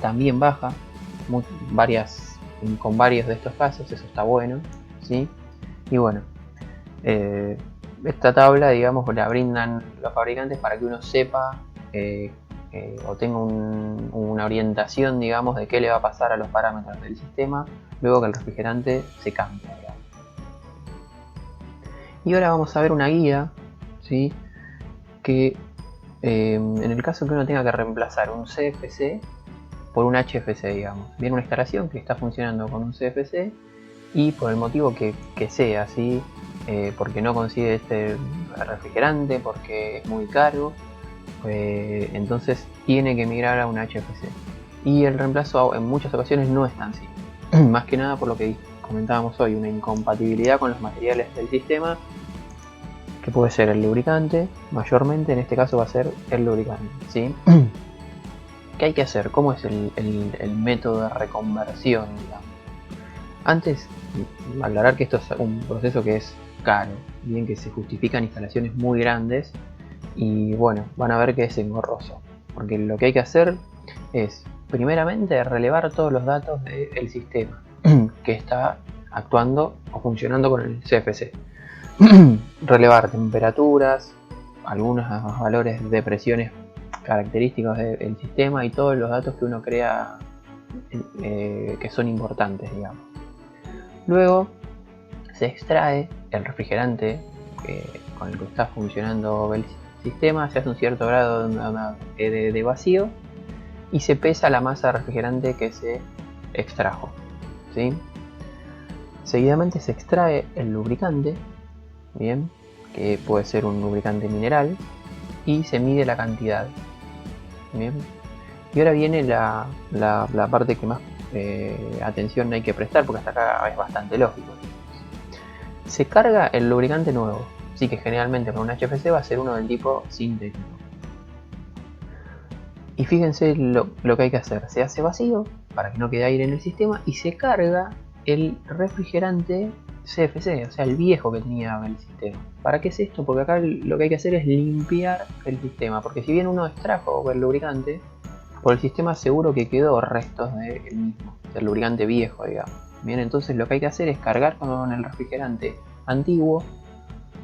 también baja con varios de estos casos, eso está bueno, ¿sí? Y bueno, esta tabla, digamos, la brindan los fabricantes para que uno sepa o tenga una orientación, digamos, de qué le va a pasar a los parámetros del sistema luego que el refrigerante se cambie, digamos. Y ahora vamos a ver una guía, ¿sí? Que en el caso que uno tenga que reemplazar un CFC por un HFC, digamos. Viene una instalación que está funcionando con un CFC y por el motivo que sea, ¿sí? Porque no consigue este refrigerante, porque es muy caro, entonces tiene que migrar a un HFC. Y el reemplazo en muchas ocasiones no es tan simple. Más que nada por lo que comentábamos hoy, una incompatibilidad con los materiales del sistema, que puede ser el lubricante, mayormente en este caso va a ser el lubricante, ¿sí? ¿Qué hay que hacer? ¿Cómo es el método de reconversión, digamos? Antes, aclarar que esto es un proceso que es caro, bien que se justifican instalaciones muy grandes y bueno, van a ver que es engorroso, porque lo que hay que hacer es primeramente relevar todos los datos del sistema que está actuando o funcionando con el CFC. Relevar temperaturas, algunos valores de presiones característicos del sistema y todos los datos que uno crea que son importantes, digamos. Luego se extrae el refrigerante con el que está funcionando el sistema, se hace un cierto grado de vacío y se pesa la masa de refrigerante que se extrajo, ¿sí? Seguidamente se extrae el lubricante, bien, que puede ser un lubricante mineral, y se mide la cantidad, bien. Y ahora viene la parte que más atención hay que prestar, porque hasta acá es bastante lógico. Se carga el lubricante nuevo, así que generalmente para un HFC va a ser uno del tipo sintético. Y fíjense lo que hay que hacer: se hace vacío para que no quede aire en el sistema y se carga el refrigerante CFC, o sea, el viejo que tenía el sistema. ¿Para qué es esto? Porque acá lo que hay que hacer es limpiar el sistema, porque si bien uno extrajo el lubricante, por el sistema seguro que quedó restos del mismo, del lubricante viejo, digamos. Bien, entonces lo que hay que hacer es cargar con el refrigerante antiguo,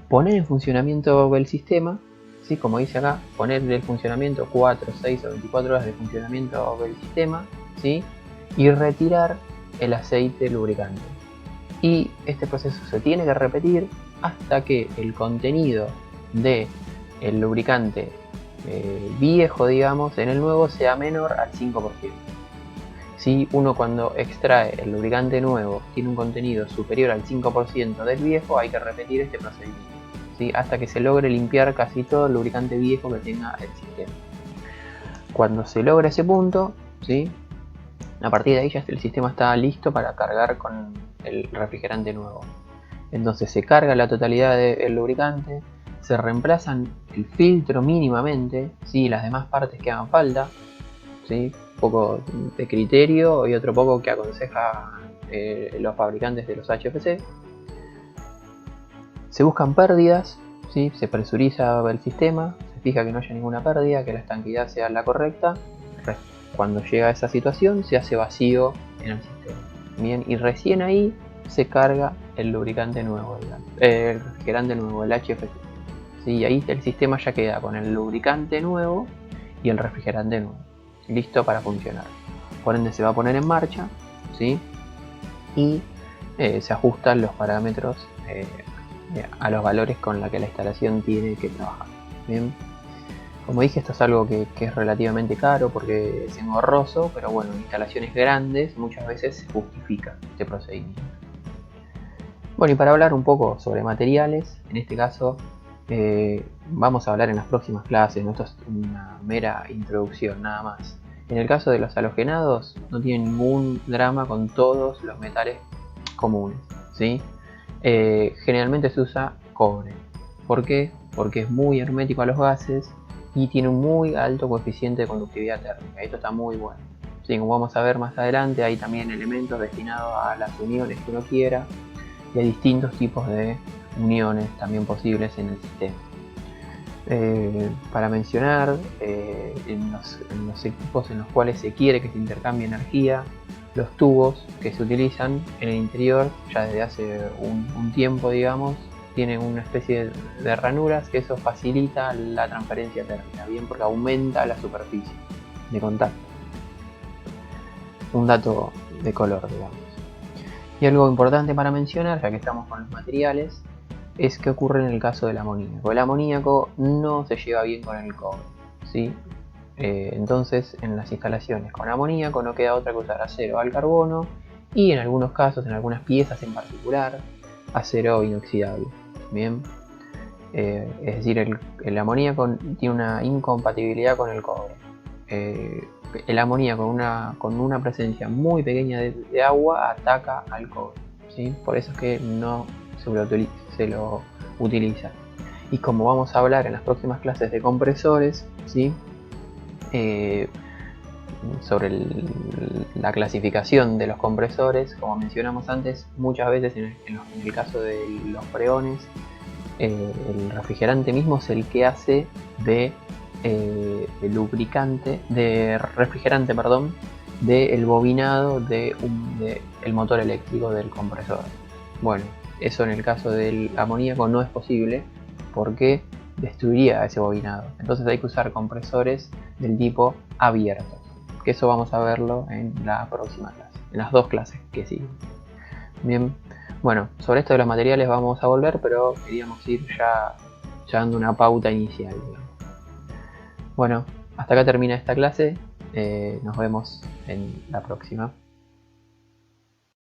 poner en funcionamiento el sistema, ¿sí? Como dice acá, ponerle el funcionamiento 4, 6 o 24 horas de funcionamiento del sistema, ¿sí? Y retirar el aceite lubricante. Y este proceso se tiene que repetir hasta que el contenido del lubricante viejo, digamos, en el nuevo sea menor al 5%. Si uno cuando extrae el lubricante nuevo tiene un contenido superior al 5% del viejo, hay que repetir este procedimiento, ¿sí? Hasta que se logre limpiar casi todo el lubricante viejo que tenga el sistema. Cuando se logra ese punto, ¿sí? A partir de ahí ya el sistema está listo para cargar con el refrigerante nuevo. Entonces se carga la totalidad del lubricante, se reemplazan el filtro mínimamente, ¿sí? Las demás partes que hagan falta, ¿sí? Un poco de criterio y otro poco que aconseja los fabricantes de los HFC. Se buscan pérdidas, ¿sí? Se presuriza el sistema, se fija que no haya ninguna pérdida, que la estanqueidad sea la correcta. Cuando llega a esa situación se hace vacío en el sistema. Bien, y recién ahí se carga el lubricante nuevo, el refrigerante nuevo, el HFC. ¿Sí? Y ahí el sistema ya queda con el lubricante nuevo y el refrigerante nuevo, listo para funcionar. Por ende se va a poner en marcha, ¿sí? Y se ajustan los parámetros a los valores con los que la instalación tiene que trabajar. Bien. Como dije, esto es algo que es relativamente caro porque es engorroso, pero bueno, en instalaciones grandes muchas veces se justifica este procedimiento. Bueno, y para hablar un poco sobre materiales, en este caso vamos a hablar en las próximas clases, no esto es una mera introducción nada más. En el caso de los halogenados no tienen ningún drama con todos los metales comunes, ¿sí? Generalmente se usa cobre. ¿Por qué? Porque es muy hermético a los gases y tiene un muy alto coeficiente de conductividad térmica. Esto está muy bueno. Sí, como vamos a ver más adelante, hay también elementos destinados a las uniones que uno quiera y hay distintos tipos de uniones también posibles en el sistema. Para mencionar, en los equipos en los cuales se quiere que se intercambie energía, los tubos que se utilizan en el interior ya desde hace un tiempo, digamos, tienen una especie de ranuras que eso facilita la transferencia térmica, bien, porque aumenta la superficie de contacto. Un dato de color, digamos. Y algo importante para mencionar, ya que estamos con los materiales, es que ocurre en el caso del amoníaco. El amoníaco no se lleva bien con el cobre, ¿sí? Entonces en las instalaciones con amoníaco no queda otra que usar acero al carbono y en algunos casos, en algunas piezas en particular, acero inoxidable. Bien, es decir, el amoníaco tiene una incompatibilidad con el cobre. El amoníaco con una presencia muy pequeña de agua ataca al cobre, ¿sí? Por eso es que no se lo utiliza. Y como vamos a hablar en las próximas clases de compresores, ¿sí? Sobre la clasificación de los compresores, como mencionamos antes, muchas veces en el caso de los freones, el refrigerante mismo es el que hace de refrigerante, del bobinado del motor eléctrico del compresor. Bueno, eso en el caso del amoníaco no es posible porque destruiría ese bobinado. Entonces hay que usar compresores del tipo abierto, que eso vamos a verlo en la próxima clase, en las dos clases que siguen. Bien, bueno, sobre esto de los materiales vamos a volver, pero queríamos ir ya dando una pauta inicial, digamos. Bueno, hasta acá termina esta clase, nos vemos en la próxima.